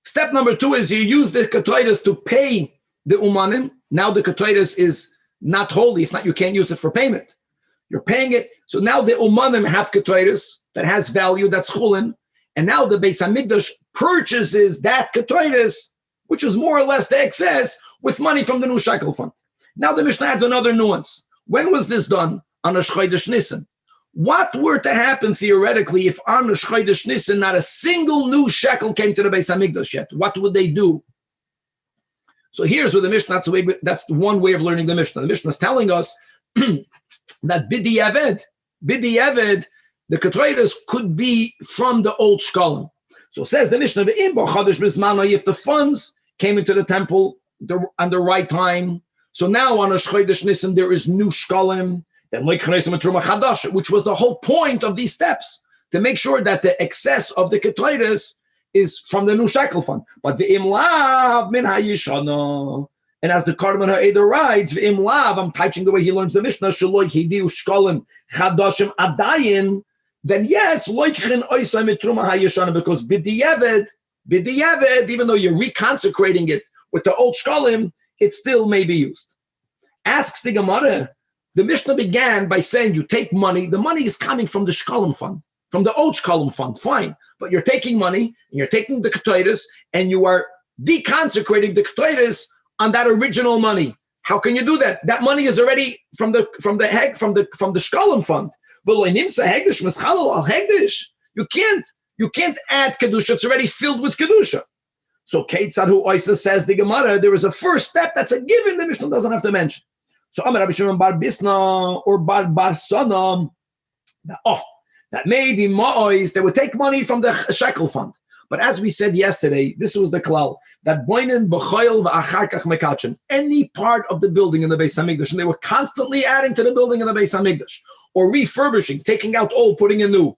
Step number 2 is you use the ketoides to pay the umanim. Now the ketoides is not holy. If not, you can't use it for payment. You're paying it. So now the umanim have ketoides that has value, that's chulin. And now the Beis HaMikdash purchases that ketoides, which is more or less the excess, with money from the new shekel fund. Now the Mishnah adds another nuance. When was this done? On a Chodesh Nisan. What were to happen theoretically if on a Chodesh Nisan not a single new shekel came to the Beis HaMikdash yet? What would they do? So here's where the Mishnah, that's one way of learning the Mishnah. The Mishnah is telling us that B'diavad, the ketoides could be from the old Shekalim. So says the Mishnah, if the funds came into the temple on the right time, so now on a Chodesh Nisan there is new Shekalim, then which was the whole point of these steps, to make sure that the excess of the ketoides is from the new shekel fund. But the imlav min hayishana, and as the Cardamon Ha'eder writes, the imlav, I'm teaching the way he learns the Mishnah, shaloi hidiu shkalim chadashim adayin, then yes, loikchin oisay mitruma hayishana, because b'diavad, even though you're reconsecrating it with the old shkalim, it still may be used. Asks the Gemara, the Mishnah began by saying you take money, the money is coming from the Shekalim fund, from the old Shekalim fund, fine. But you're taking money, and you're taking the ketoides, and you are deconsecrating the ketoides on that original money. How can you do that? That money is already from the Shekalim fund. You can't add kedusha, it's already filled with kedusha. So Keitzad Hu Oisa says the Gemara, there is a first step that's a given the Mishnah doesn't have to mention. So Amar Rabbi Shimon bar Bisna or bar Sana, that maybe Ma'ois, they would take money from the shekel fund. But as we said yesterday, this was the klal, that boinen b'choil v'acharkach mekachin, any part of the building in the Beis HaMikdash, and they were constantly adding to the building in the Beis HaMikdash, or refurbishing, taking out old, putting in new.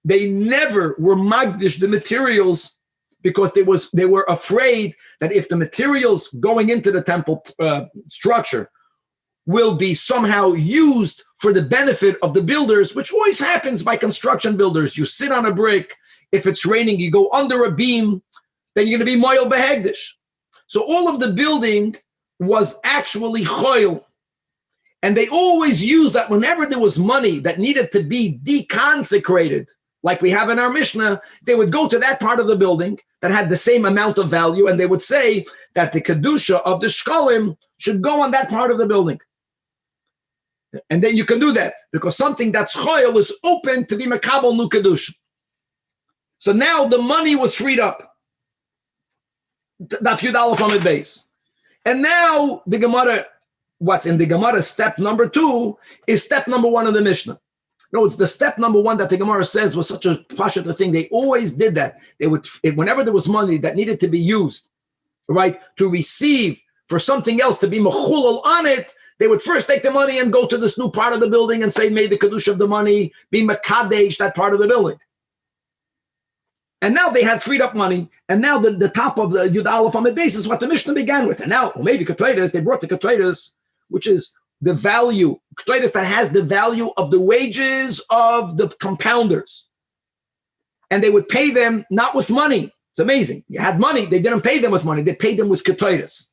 They never were magdish the materials, because they were afraid that if the materials going into the temple structure will be somehow used for the benefit of the builders, which always happens by construction builders. You sit on a brick, if it's raining, you go under a beam, then you're going to be moil behegdish. So all of the building was actually choil. And they always used that whenever there was money that needed to be deconsecrated, like we have in our Mishnah, they would go to that part of the building that had the same amount of value, and they would say that the kedusha of the shkalim should go on that part of the building. And then you can do that, because something that's choil is open to be mekabel nu kedusha. So now the money was freed up. That few dollars from the base. And now the Gemara, what's in the Gemara step number 2 is step number 1 of the Mishnah. No, it's the step number 1 that the Gemara says was such a pashut thing. They always did that. They would, whenever there was money that needed to be used, right, to receive for something else to be mechulal on it, they would first take the money and go to this new part of the building and say, may the kedusha of the money be mekadesh, that part of the building. And now they had freed up money, and now the top of the Yud Aleph Amid base is what the Mishnah began with. And now, maybe Ketaitis, they brought the Ketaitis, which is the value, Ketaitis that has the value of the wages of the compounders. And they would pay them not with money. It's amazing. You had money, they didn't pay them with money, they paid them with Ketaitis.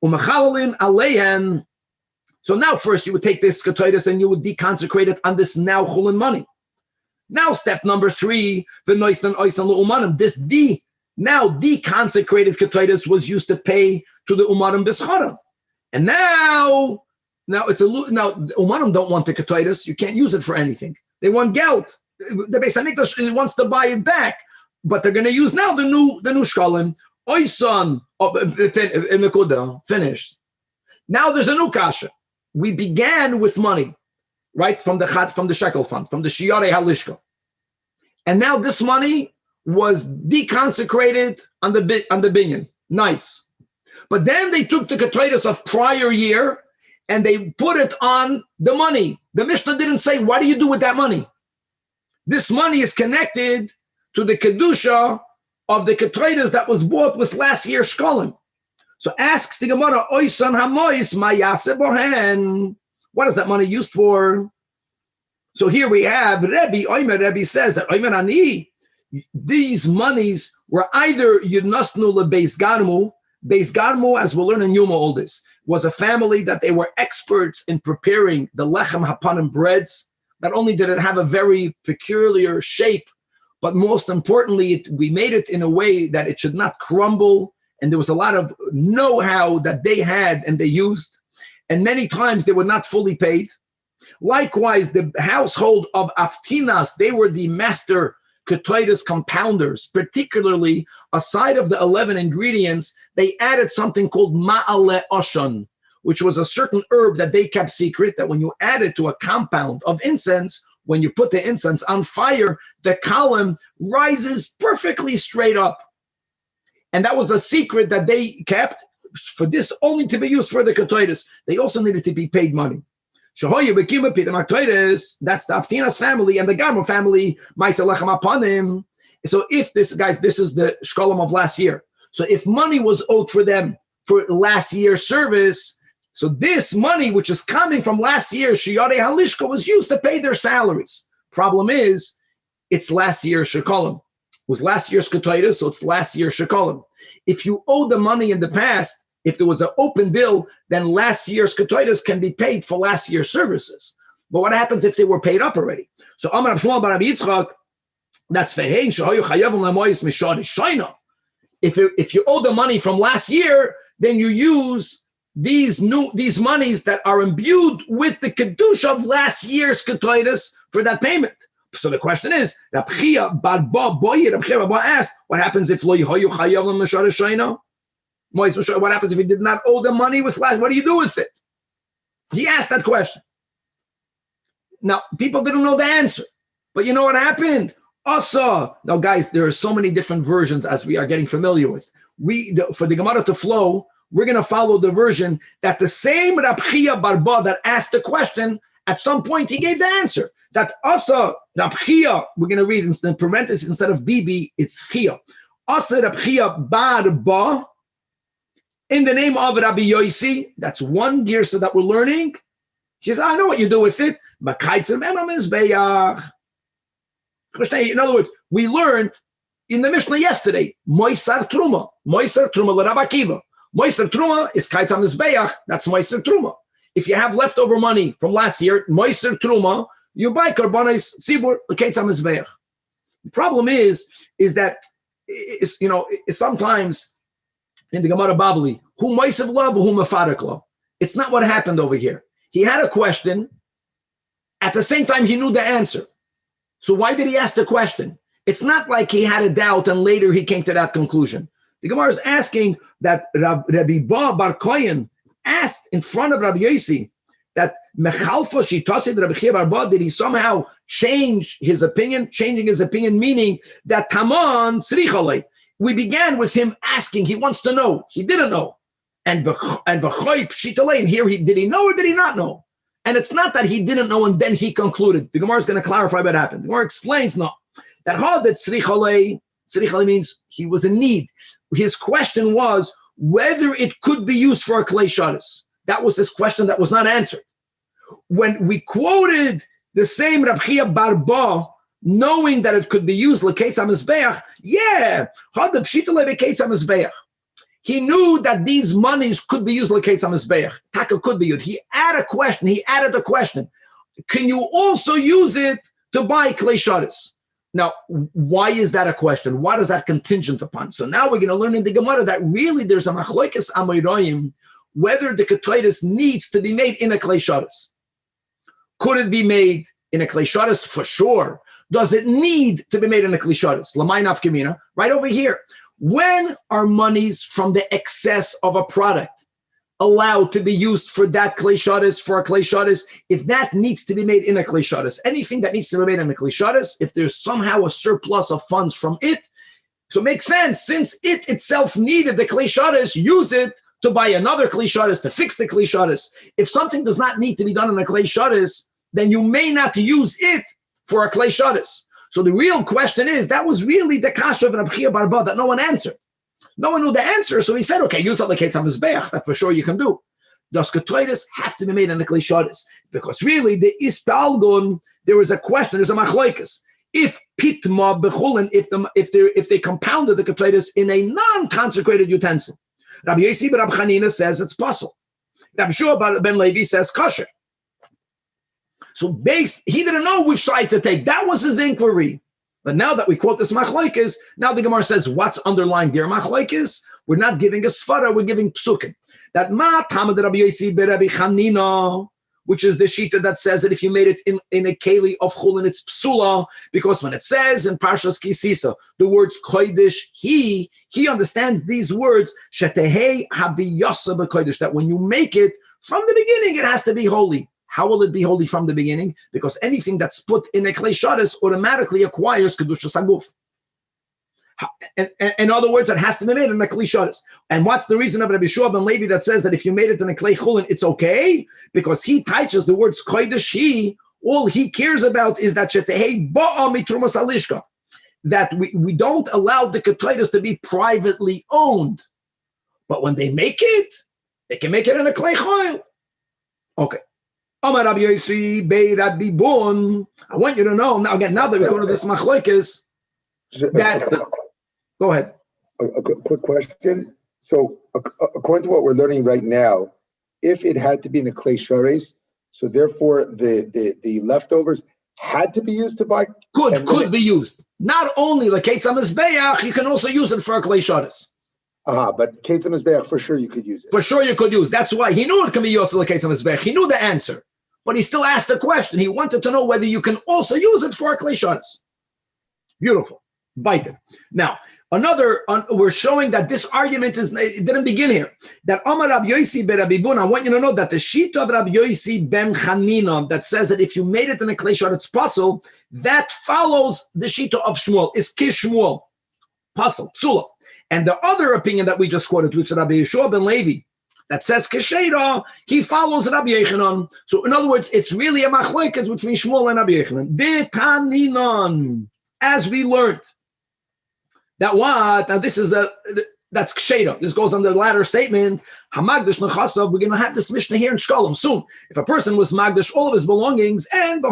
Umachalin aleyan. So now first you would take this Ketaitis and you would deconsecrate it on this now chulin money. Now step number 3, this Now deconsecrated ketaitis was used to pay to the umarim b'scharim. And now the umarim don't want the ketaitis. You can't use it for anything. They want gout. The Beis Hamikdash wants to buy it back, but they're going to use now the new shkalim. Oyson in the Koda finished. Now there's a new kasha. We began with money, right, from the shekel fund, from the shiur halishka, and now this money was deconsecrated on the binyan. Nice, but then they took the ketaitis of prior year and they put it on the money. The Mishnah didn't say, what do you do with that money? This money is connected to the kedusha of the ketaitis that was bought with last year's shkalim. So asks the Gemara, Oysan hamois mayase bohen. What is that money used for? So here we have Rebbe says that Oymer Ani, these monies were either Yudnasnu lebeis garmu. Beis garmu, as we'll learn in Yuma all this, was a family that they were experts in preparing the lechem hapanim breads. Not only did it have a very peculiar shape, but most importantly, we made it in a way that it should not crumble. And there was a lot of know-how that they had and they used. And many times they were not fully paid. Likewise, the household of Aftinas, they were the master ketaitis compounders. Particularly, aside of the 11 ingredients, they added something called ma'ale oshan, which was a certain herb that they kept secret, that when you add it to a compound of incense, when you put the incense on fire, the column rises perfectly straight up. And that was a secret that they kept for this only to be used for the ketaitis. They also needed to be paid money. That's the Aftinas family and the Garmo family. So if this is the shkalim of last year. So if money was owed for them for last year's service, so this money, which is coming from last year's shiur halishka, was used to pay their salaries. Problem is, it's last year's shekalim. It was last year's ketaitis, so it's last year's shekalim. If you owe the money in the past, if there was an open bill, then last year's ketaitis can be paid for last year's services. But what happens if they were paid up already? So Amar Rav Shmuel bar Rabbi Yitzchak, that's vehein shehayu chayavim lemois mishari shayna. If you owe the money from last year, then you use these monies that are imbued with the kedusha of last year's ketaitis for that payment. So the question is, Rab Chia bar Ba asked, what happens if lo yehayu chayavim mishari shayna? What happens if he did not owe the money with last? What do you do with it? He asked that question. Now, people didn't know the answer. But you know what happened? Also, now guys, there are so many different versions as we are getting familiar with. For the Gemara to flow, we're going to follow the version that the same Rab Chia bar Ba that asked the question, at some point he gave the answer. That also, Rab Chia, we're going to read in parentheses instead of Bibi, it's Chia. Also, Rab Chia bar Ba, in the name of Rabbi Yosi, that's one girsa that we're learning. She says, I know what you do with it. In other words, we learned in the Mishnah yesterday, Moisar Truma l'Rabbi Akiva. Moisar Truma is Kaitzam Mizbeach, that's Moisar Truma. If you have leftover money from last year, Moisar Truma, you buy Karbanis Tzibur l'Kaitzam Mizbeach. The problem is that it's sometimes in the Gemara Bavli, who Moisav love, who Mefarak love. It's not what happened over here. He had a question. At the same time, he knew the answer. So why did he ask the question? It's not like he had a doubt and later he came to that conclusion. The Gemara is asking that Rabbi Ba Bar Koyen asked in front of Rabbi Yosi that Mechalfa Shitasi Rabbi Chia Bar Ba, did he somehow change his opinion? Changing his opinion, meaning that Taman Srichalei. We began with him asking. He wants to know. He didn't know. And here, did he know or did he not know? And it's not that he didn't know and then he concluded. The Gemara is going to clarify what happened. The Gemara explains, no. That Srichalei means he was in need. His question was whether it could be used for a klei sharis. That was his question that was not answered. When we quoted the same Rab Chia bar Ba, knowing that it could be used l'keitz hamizbeach, he knew that these monies could be used l'keitz hamizbeach. Taka could be used. He added a question. Can you also use it to buy klei sharis? Now, why is that a question? What is that contingent upon? So now we're going to learn in the Gemara that really there's a machlokes amoraim whether the ketores needs to be made in a klei shados. Could it be made in a klei shados? For sure. Does it need to be made in a klei shados? L'may nafkamina, right over here. When are monies from the excess of a product allowed to be used for that klei shados, for a klei shados? If that needs to be made in a klei shados, anything that needs to be made in a klei shados, if there's somehow a surplus of funds from it, so it makes sense, since it itself needed the klei shados, use it to buy another klei shados, to fix the klei shados. If something does not need to be done in a klei shados, then you may not use it for a klei shados. So the real question is, that was really the kasha of Rabbi Barba that no one answered. No one knew the answer, so he said, okay, use it like it's on mizbeach, that for sure you can do. Does ketores have to be made in a klei shados? Because really, the ispalgon, there was a question, there's a machlokes. If pitma bechulin, if they compounded the ketores in a non-consecrated utensil, Rabbi Yossi ben Rabbi Chanina says it's possible. Rabbi Shua ben Levi says kosher. So he didn't know which side to take. That was his inquiry. But now that we quote this machlokes, now the Gemara says what's underlying their machlokes? We're not giving a svara, we're giving psukim. That ma tamad Rabbi Yossi ben Rabbi Chanina, which is the shita that says that if you made it in a keli of chulin, it's psula, because when it says in Parshas Kisisa, the words kodesh, he understands these words, shetehei haviyasa b'kodesh, that when you make it, from the beginning, it has to be holy. How will it be holy from the beginning? Because anything that's put in a klei shados automatically acquires kedushas haguf. In other words, it has to be made in a klei shados. And what's the reason of Rabbi Shua ben Levi that says that if you made it in a klei chulin, it's okay? Because he teaches the words kodesh, all he cares about is that shetehei ba'a mitrumas alishka, that we don't allow the ketores to be privately owned. But when they make it, they can make it in a klei chul. Okay. Amar Rabbi Yossi bei Rabbi Bun. I want you to know, now that we go to this machlokes, that... Go ahead. A quick question. So, according to what we're learning right now, if it had to be in a klei shados, so therefore the leftovers had to be used to buy. Could be used. Not only like Ketz HaMizbeach, you can also use it for a klei shados. But Ketz HaMizbeach, for sure you could use it. For sure you could use. That's why he knew it can be used for Ketz HaMizbeach. He knew the answer, but he still asked the question. He wanted to know whether you can also use it for a klei shados. Beautiful. Bite. Now, we're showing that this argument it didn't begin here. That Amar Rabbi Yossi ben Rabbi Bun, I want you to know that the shita of Rabbi Yossi ben Chanina that says that if you made it in a klei shados, it's possible, that follows the shita of Shmuel, is Kish Shmuel, possible, psula. And the other opinion that we just quoted, which is Rabbi Yeshua ben Levi, that says Keshera, he follows Rabbi Yechanan. So in other words, it's really a machlokes between Shmuel and Rabbi Yechanan. Betaninon, as we learned. That what? Now this is that's Ksheda. This goes on the latter statement. Hamagdash nechasav. We're going to have this Mishnah here in Shekalim soon. If a person was magdash all of his belongings and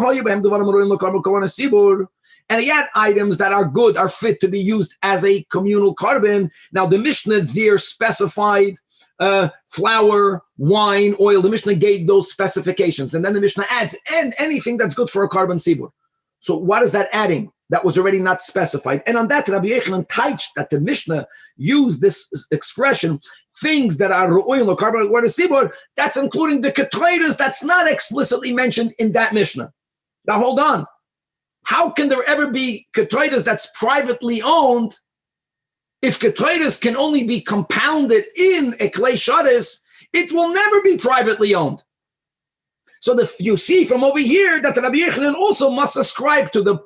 he had items that are good, are fit to be used as a communal carbon. Now the Mishnah there specified flour, wine, oil. The Mishnah gave those specifications, and then the Mishnah adds and anything that's good for a carbon sibur. So what is that adding? That was already not specified. And on that, Rabbi Yechanan teached that the Mishnah used this expression, things that are ru'oyin or carbon or sibur, that's including the ketores that's not explicitly mentioned in that Mishnah. Now hold on. How can there ever be ketores that's privately owned if ketores can only be compounded in a klei shados? It will never be privately owned. So you see from over here that Rabbi Yechanan also must ascribe to the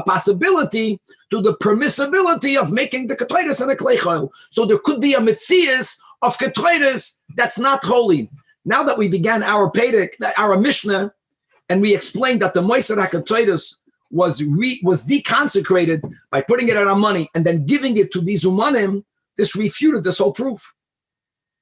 possibility, to the permissibility of making the ketores in a klei chol. So there could be a mitzias of ketores that's not holy. Now that we began our Mishnah, and we explained that the moiser haketores was deconsecrated by putting it on our money and then giving it to these umanim, this refuted this whole proof.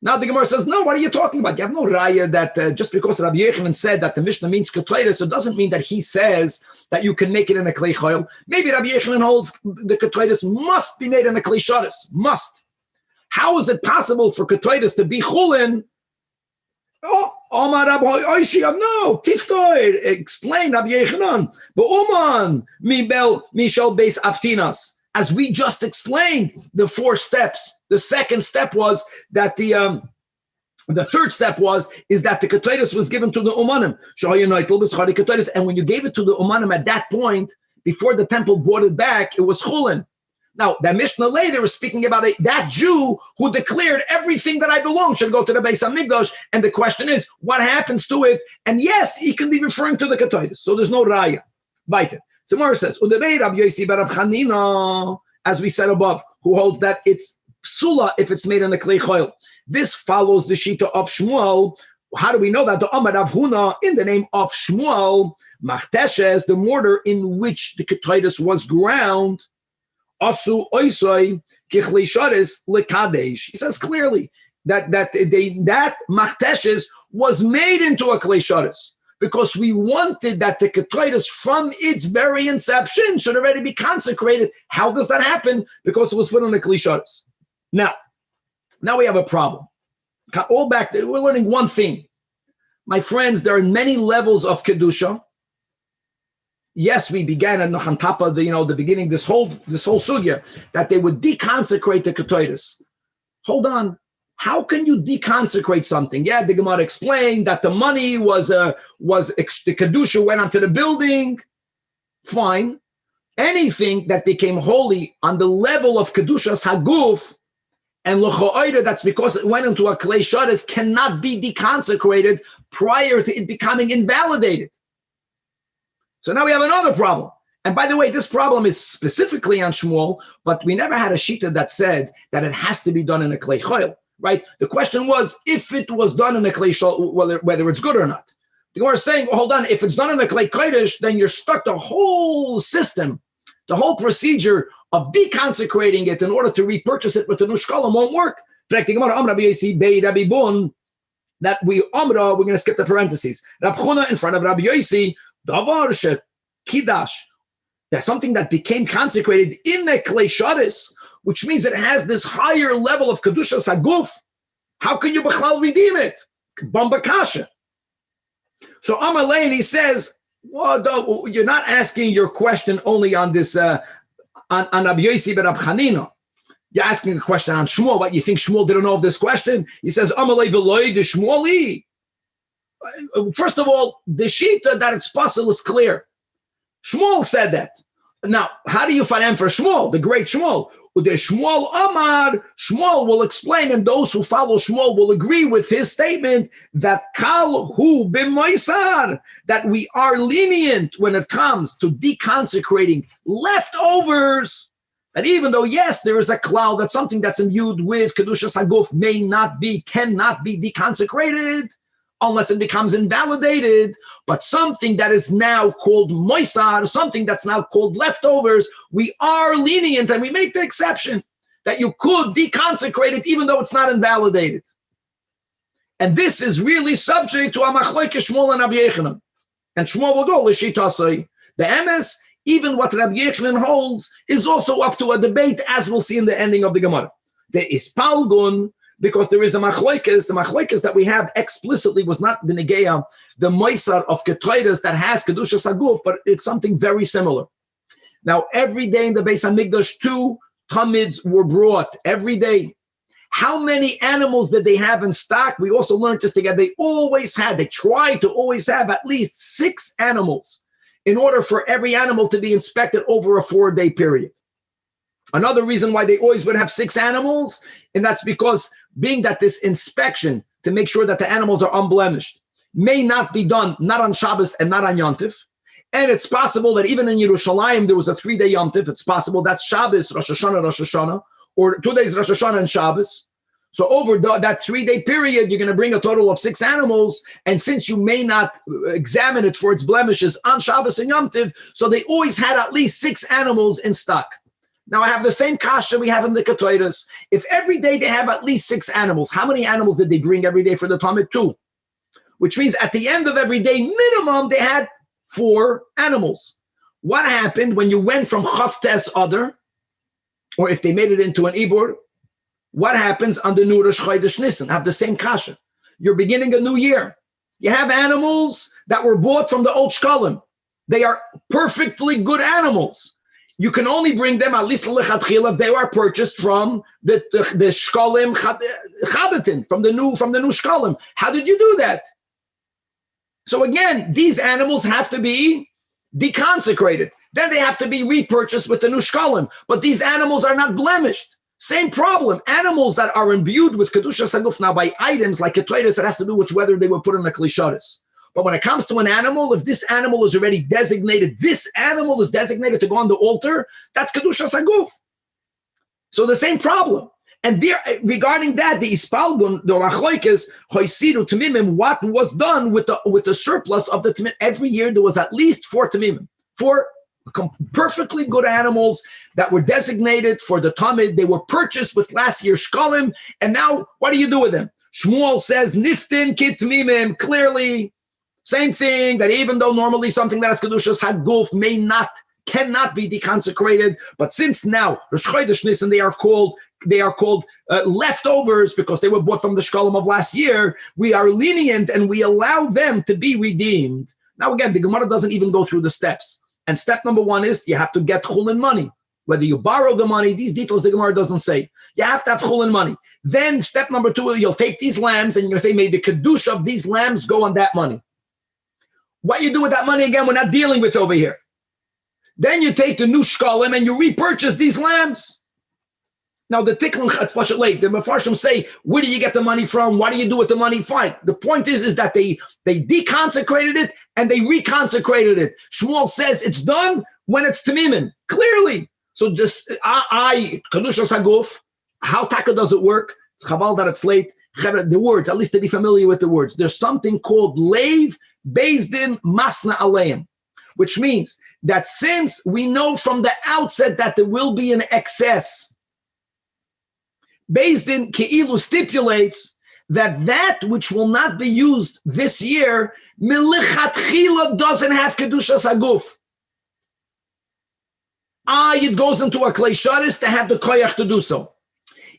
Now the Gemara says, no, what are you talking about? You have no raya that just because Rabbi Yechanan said that the Mishnah means ketores, it doesn't mean that he says that you can make it in a klei chol. Maybe Rabbi Yechanan holds the ketores must be made in a klei shados. Must. How is it possible for ketores to be chulin Oh, Omar Rabbi Oishia, no, Tichtoir, explain Rabbi Yechanan. But Oman, Mishal Beis Aftinas. As we just explained, the 4 steps. The second step was that the third step is that the Ketores was given to the Umanim. And when you gave it to the Umanim at that point, before the temple brought it back, it was Chulin. Now, the Mishnah later is speaking about that Jew who declared everything that I belong should go to the Beis HaMikdash. And the question is, what happens to it? And yes, he can be referring to the Ketores. So there's no Raya. Weiter. Samar says, as we said above, who holds that it's psula if it's made in a clay choil. This follows the Shita of Shmuel. How do we know that? The Amar Rav Huna, in the name of Shmuel, Machteshes, the mortar in which the Ketores was ground, Asu Oisoi Kichlei Sharis Lekadesh. He says clearly that Machteshes was made into a Klei Sharis, because we wanted that the Ketores from its very inception should already be consecrated. How does that happen? Because it was put on a Klei Sharis. Now we have a problem. All back there, we're learning one thing. My friends, there are many levels of Kedusha. Yes, we began at Nachantapa, the beginning, this whole sugya, that they would deconsecrate the Ketores. Hold on. How can you deconsecrate something? Yeah, the Gemara explained that the money the Kedusha went onto the building. Fine. Anything that became holy on the level of Kedushas Haguf, and L'cho'oida, that's because it went into a Klei Sharis, cannot be deconsecrated prior to it becoming invalidated. So now we have another problem. And by the way, this problem is specifically on Shmuel, but we never had a shita that said that it has to be done in a Klei Choil, right? The question was, if it was done in a Klei Choil, whether it's good or not. The Gemara is saying, well, hold on, if it's done in a Klei Kodesh, then you're stuck the whole system, the whole procedure of deconsecrating it in order to repurchase it with the Nushkalam won't work. That we're going to skip the parentheses. Rab Chuna in front of Rabbi Yosi, Davar she Kidash. That's something that became consecrated in the Klei Sharis, which means it has this higher level of Kedushas Haguf. How can you b'chlal redeem it? Bamba Kasha. So Amalei, he says, well, you're not asking your question only on this, on Rabbi Yosi ben Rab Chanina. You're asking a question on Shmuel. What, you think Shmuel didn't know of this question? He says, Amalei v'loi de Shmueli. First of all, the shita that it's possible is clear. Shmuel said that. Now, how do you find for Shmuel, the great Shmuel? The Shmuel Amar, Shmuel will explain, and those who follow Shmuel will agree with his statement that Kal Hu b'Moisar, that we are lenient when it comes to deconsecrating leftovers. That even though, yes, there is a cloud, that something that's imbued with Kedushas Haguf cannot be deconsecrated unless it becomes invalidated, but something that is now called moisar, something that's now called leftovers, we are lenient and we make the exception that you could deconsecrate it even though it's not invalidated. And this is really subject to Amachloike Shmuel and Rabbi Yechanan. And Shmuel will go, L'shitasai. The emes, even what Rabbi Yechanan holds, is also up to a debate, as we'll see in the ending of the Gemara. There is Palgun, because there is a machlokes. The machlokes that we have explicitly was not the negeya, the moisar of ketores that has kedushas haguf, but it's something very similar. Now, every day in the Beis HaMikdash, 2 tamids were brought every day. How many animals did they have in stock? We also learned this together. They tried to always have at least 6 animals in order for every animal to be inspected over a 4-day period. Another reason why they always would have 6 animals, and that's because being that this inspection to make sure that the animals are unblemished may not be done, not on Shabbos and not on Yom Tov. And it's possible that even in Yerushalayim, there was a 3-day Yom Tov. It's possible that's Shabbos, Rosh Hashanah, or 2 days Rosh Hashanah and Shabbos. So over that 3-day period, you're going to bring a total of 6 animals. And since you may not examine it for its blemishes on Shabbos and Yom Tov, so they always had at least 6 animals in stock. Now I have the same kasha we have in the Ketores. If every day they have at least 6 animals, how many animals did they bring every day for the Talmud? 2. Which means at the end of every day, minimum, they had 4 animals. What happened when you went from Chavtes Adar, or if they made it into an Ibur, what happens on the Nurash Chodesh Nisan? Have the same kasha. you're beginning a new year. You have animals that were bought from the old Shekalim. They are perfectly good animals. You can only bring them, at least lechatchila, if they are purchased from the Shekalim Chadatin, from the new Shekalim. How did you do that? So again, these animals have to be deconsecrated. Then they have to be repurchased with the new Shekalim. But these animals are not blemished. Same problem. Animals that are imbued with Kedushas Haguf now by items like Ketores, it has to do with whether they were put in a Klisharis. But when it comes to an animal, if this animal is already designated, this animal is designated to go on the altar, that's Kedushas Haguf. So the same problem. And there, regarding that, the Ispalgun, the Rachloikes, Hoisiru Tamimim, what was done with the surplus of the Tamimim? Every year there was at least 4 Tamimim, 4 perfectly good animals that were designated for the Talmud. They were purchased with last year's Shekalim, and now what do you do with them? Shmuel says, Niftin Kit Tamimim, clearly, same thing, that even though normally something that has Kedushas Haguf cannot be deconsecrated, but since now Rosh Chodesh Nisan, they are called leftovers because they were bought from the Shekalim of last year. We are lenient and we allow them to be redeemed. Now again, the Gemara doesn't even go through the steps. And step number 1 is you have to get chulin money. Whether you borrow the money, these details the Gemara doesn't say. You have to have chulin money. Then step number 2, you'll take these lambs and you're going to say, may the kedusha of these lambs go on that money. What you do with that money, again, we're not dealing with over here. Then you take the new Shekalim and you repurchase these lambs. Now the Tikkun Chatfashet Lake, the Mefarshim say, where do you get the money from? What do you do with the money? Fine. The point is that they deconsecrated it and they reconsecrated it. Shmuel says it's done when it's Tamimim, clearly. So just, Kedushas Haguf, how taka does it work? It's chaval that it's late. The words, at least to be familiar with the words. There's something called Leiv Bezdin Masna Aleim, which means that since we know from the outset that there will be an excess, Bezdin Ke'ilu stipulates that which will not be used this year, Milichatchila doesn't have Kedushas Haguf. It goes into a Klei Sharis to have the koyach to do so.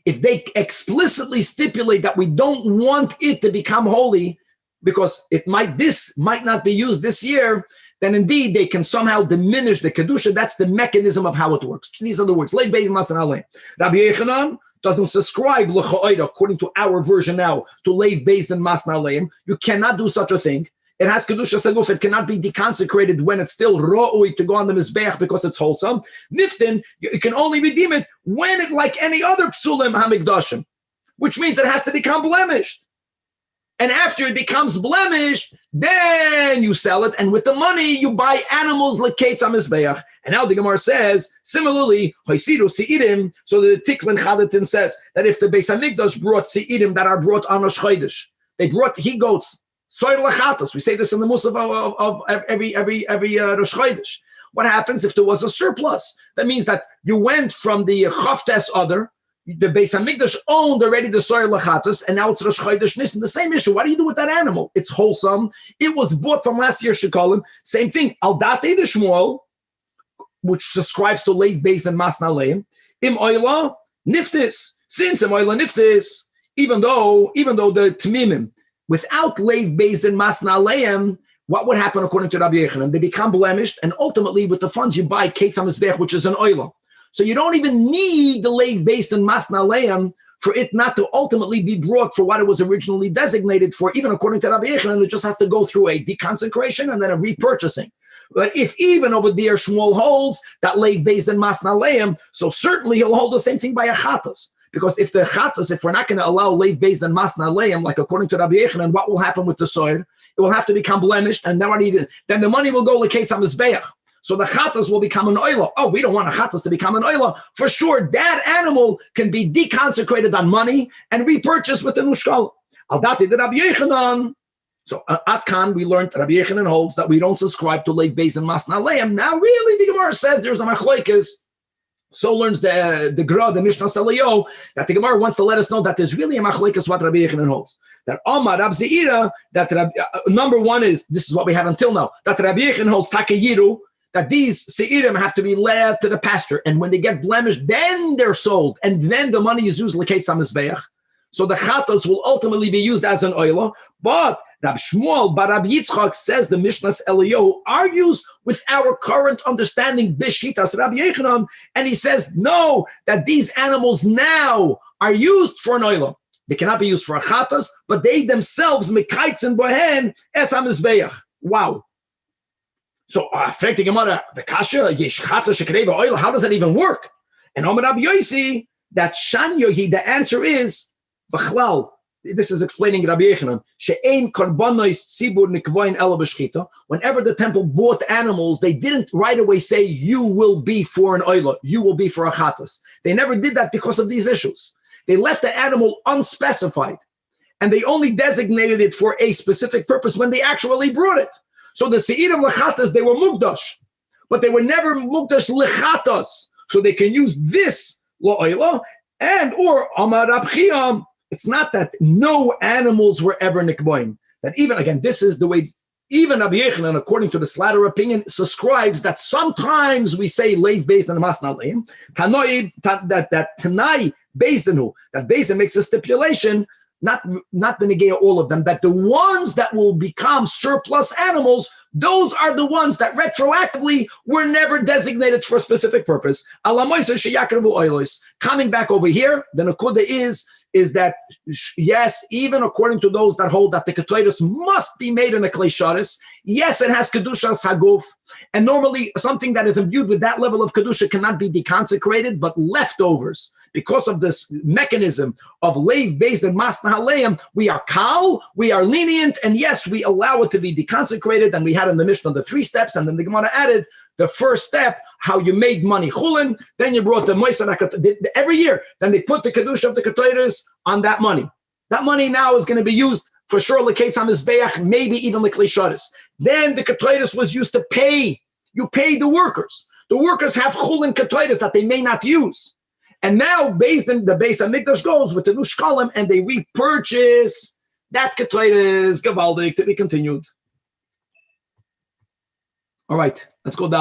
If they explicitly stipulate that we don't want it to become holy, because this might not be used this year, then indeed they can somehow diminish the Kedusha. That's the mechanism of how it works. These are the words. Rabbi Yochanan doesn't subscribe, according to our version now, to Leiv Beis and Masna Aleim. You cannot do such a thing. It has Kedushas Haguf. It cannot be deconsecrated when it's still ro'ui to go on the Mizbeach because it's wholesome. Niftin, you can only redeem it when it, like any other Psulim HaMikdashim, which means it has to become blemished. And after it becomes blemished, then you sell it, and with the money you buy animals like Ketz HaMizbeach. And now the Gemara says, similarly, Hoisiru Seirim, so the Tikvan Chadatin says that if the Beis HaMikdash brought Seirim that are brought on Rosh Chodesh, they brought he-goats, Soir Lachatos. We say this in the Musaf of every Rosh Chodesh. What happens if there was a surplus? That means that you went from the Chavtes Adar, the Beis HaMikdash owned already the Soir Lachatos, and now it's Rosh Chodesh Nisan. The same issue. What do you do with that animal? It's wholesome. It was bought from last year's Shekalim. Same thing. Al Date de Shmuel, which subscribes to Leiv Beis and Masna Aleim, Im Oila Niftis. Since Im Oila Niftis, even though the Tamimim, without Leiv Beis and Masna Aleim, what would happen according to Rabbi Yochanan? They become blemished, and ultimately with the funds you buy Ketz HaMizbeach, which is an oila. So you don't even need the Leiv Beis and Masna Aleim for it not to ultimately be brought for what it was originally designated for, even according to Rabbi Yochanan. It just has to go through a deconsecration and then a repurchasing. But if even over there Shmuel holds that Leiv Beis and Masna Aleim, so certainly he'll hold the same thing by a chatas. Because if we're not going to allow Leiv Beis and Masna Aleim, like according to Rabbi Yochanan, what will happen with the soil? It will have to become blemished, and then the money will go like Ketz HaMizbeach. So the chatas will become an oila. Oh, we don't want a chatas to become an oila. For sure, that animal can be deconsecrated on money and repurchased with the new shkal. Al dati the Rabbi Yochanan. So at Khan, we learned Rabbi Yochanan holds that we don't subscribe to Leiv Beis and Masna Aleim. Now, really, the Gemara says there's a machlokes. So learns the Gra, the Mishnah Elyahu, that the Gemara wants to let us know that there's really a machlokes what Rabbi Yochanan holds. That Amar Rab Zeira, that number one is, this is what we have until now, that Rabbi Yochanan holds Takayiru, that these Seirim have to be led to the pasture, and when they get blemished, then they're sold, and then the money is used like Ketz HaMizbeach. So the chatos will ultimately be used as an oila. But Rab Shmuel bar Rabbi Yitzchak says the Mishnah's Elyahu argues with our current understanding Bishitas Rabbi Yechanan, and he says no, that these animals now are used for an oila. They cannot be used for a chatos, but they themselves mekaitzen bohen es hamizbeach. Wow. So fragt die Gemara, the kasha yesh chatos shekreva oila. How does that even work? And Omer Rabbi Yosi, that Shan Yohi, the answer is B'chlal. This is explaining Rabbi Yechanan. She'ein karbonos tzibur nikvoin ela b'shchita. Whenever the temple bought animals, they didn't right away say, you will be for an oila, you will be for a chatas. They never did that because of these issues. They left the animal unspecified, and they only designated it for a specific purpose when they actually brought it. So the seirim lechatas, they were mukdash, but they were never mukdash lechatas. So they can use this la'oila, and or amar Rab Chiyam. It's not that no animals were ever nikboim. That even, again, this is the way, even Rabbi Yechanan, according to this latter opinion, subscribes that sometimes we say leiv based on the masna leim, that tanai based on who, that based on makes a stipulation, not the negaya all of them, that the ones that will become surplus animals, those are the ones that retroactively were never designated for a specific purpose. Coming back over here, the nakuda is that, yes, even according to those that hold that the ketores must be made in a klei sharis, yes, it has kedushas haguf, and normally something that is imbued with that level of kedusha cannot be deconsecrated, but leftovers, because of this mechanism of leiv based and masna haleim, we are kal, we are lenient, and yes, we allow it to be deconsecrated, and we had in the Mishnah the 3 steps, and then the Gemara added the first step, how you made money chulin, then you brought the moisanah every year, then they put the kedusha of the ketores on that money. That money now is going to be used for sure l'keitz hamizbeach, maybe even l'klei sharis. Then the ketores was used to pay. You pay the workers. The workers have chulin ketores that they may not use. And now, based on the base of Mikdash goes with the new Shekalim, and they repurchase that ketores, gavaldik, to be continued. All right, let's go down.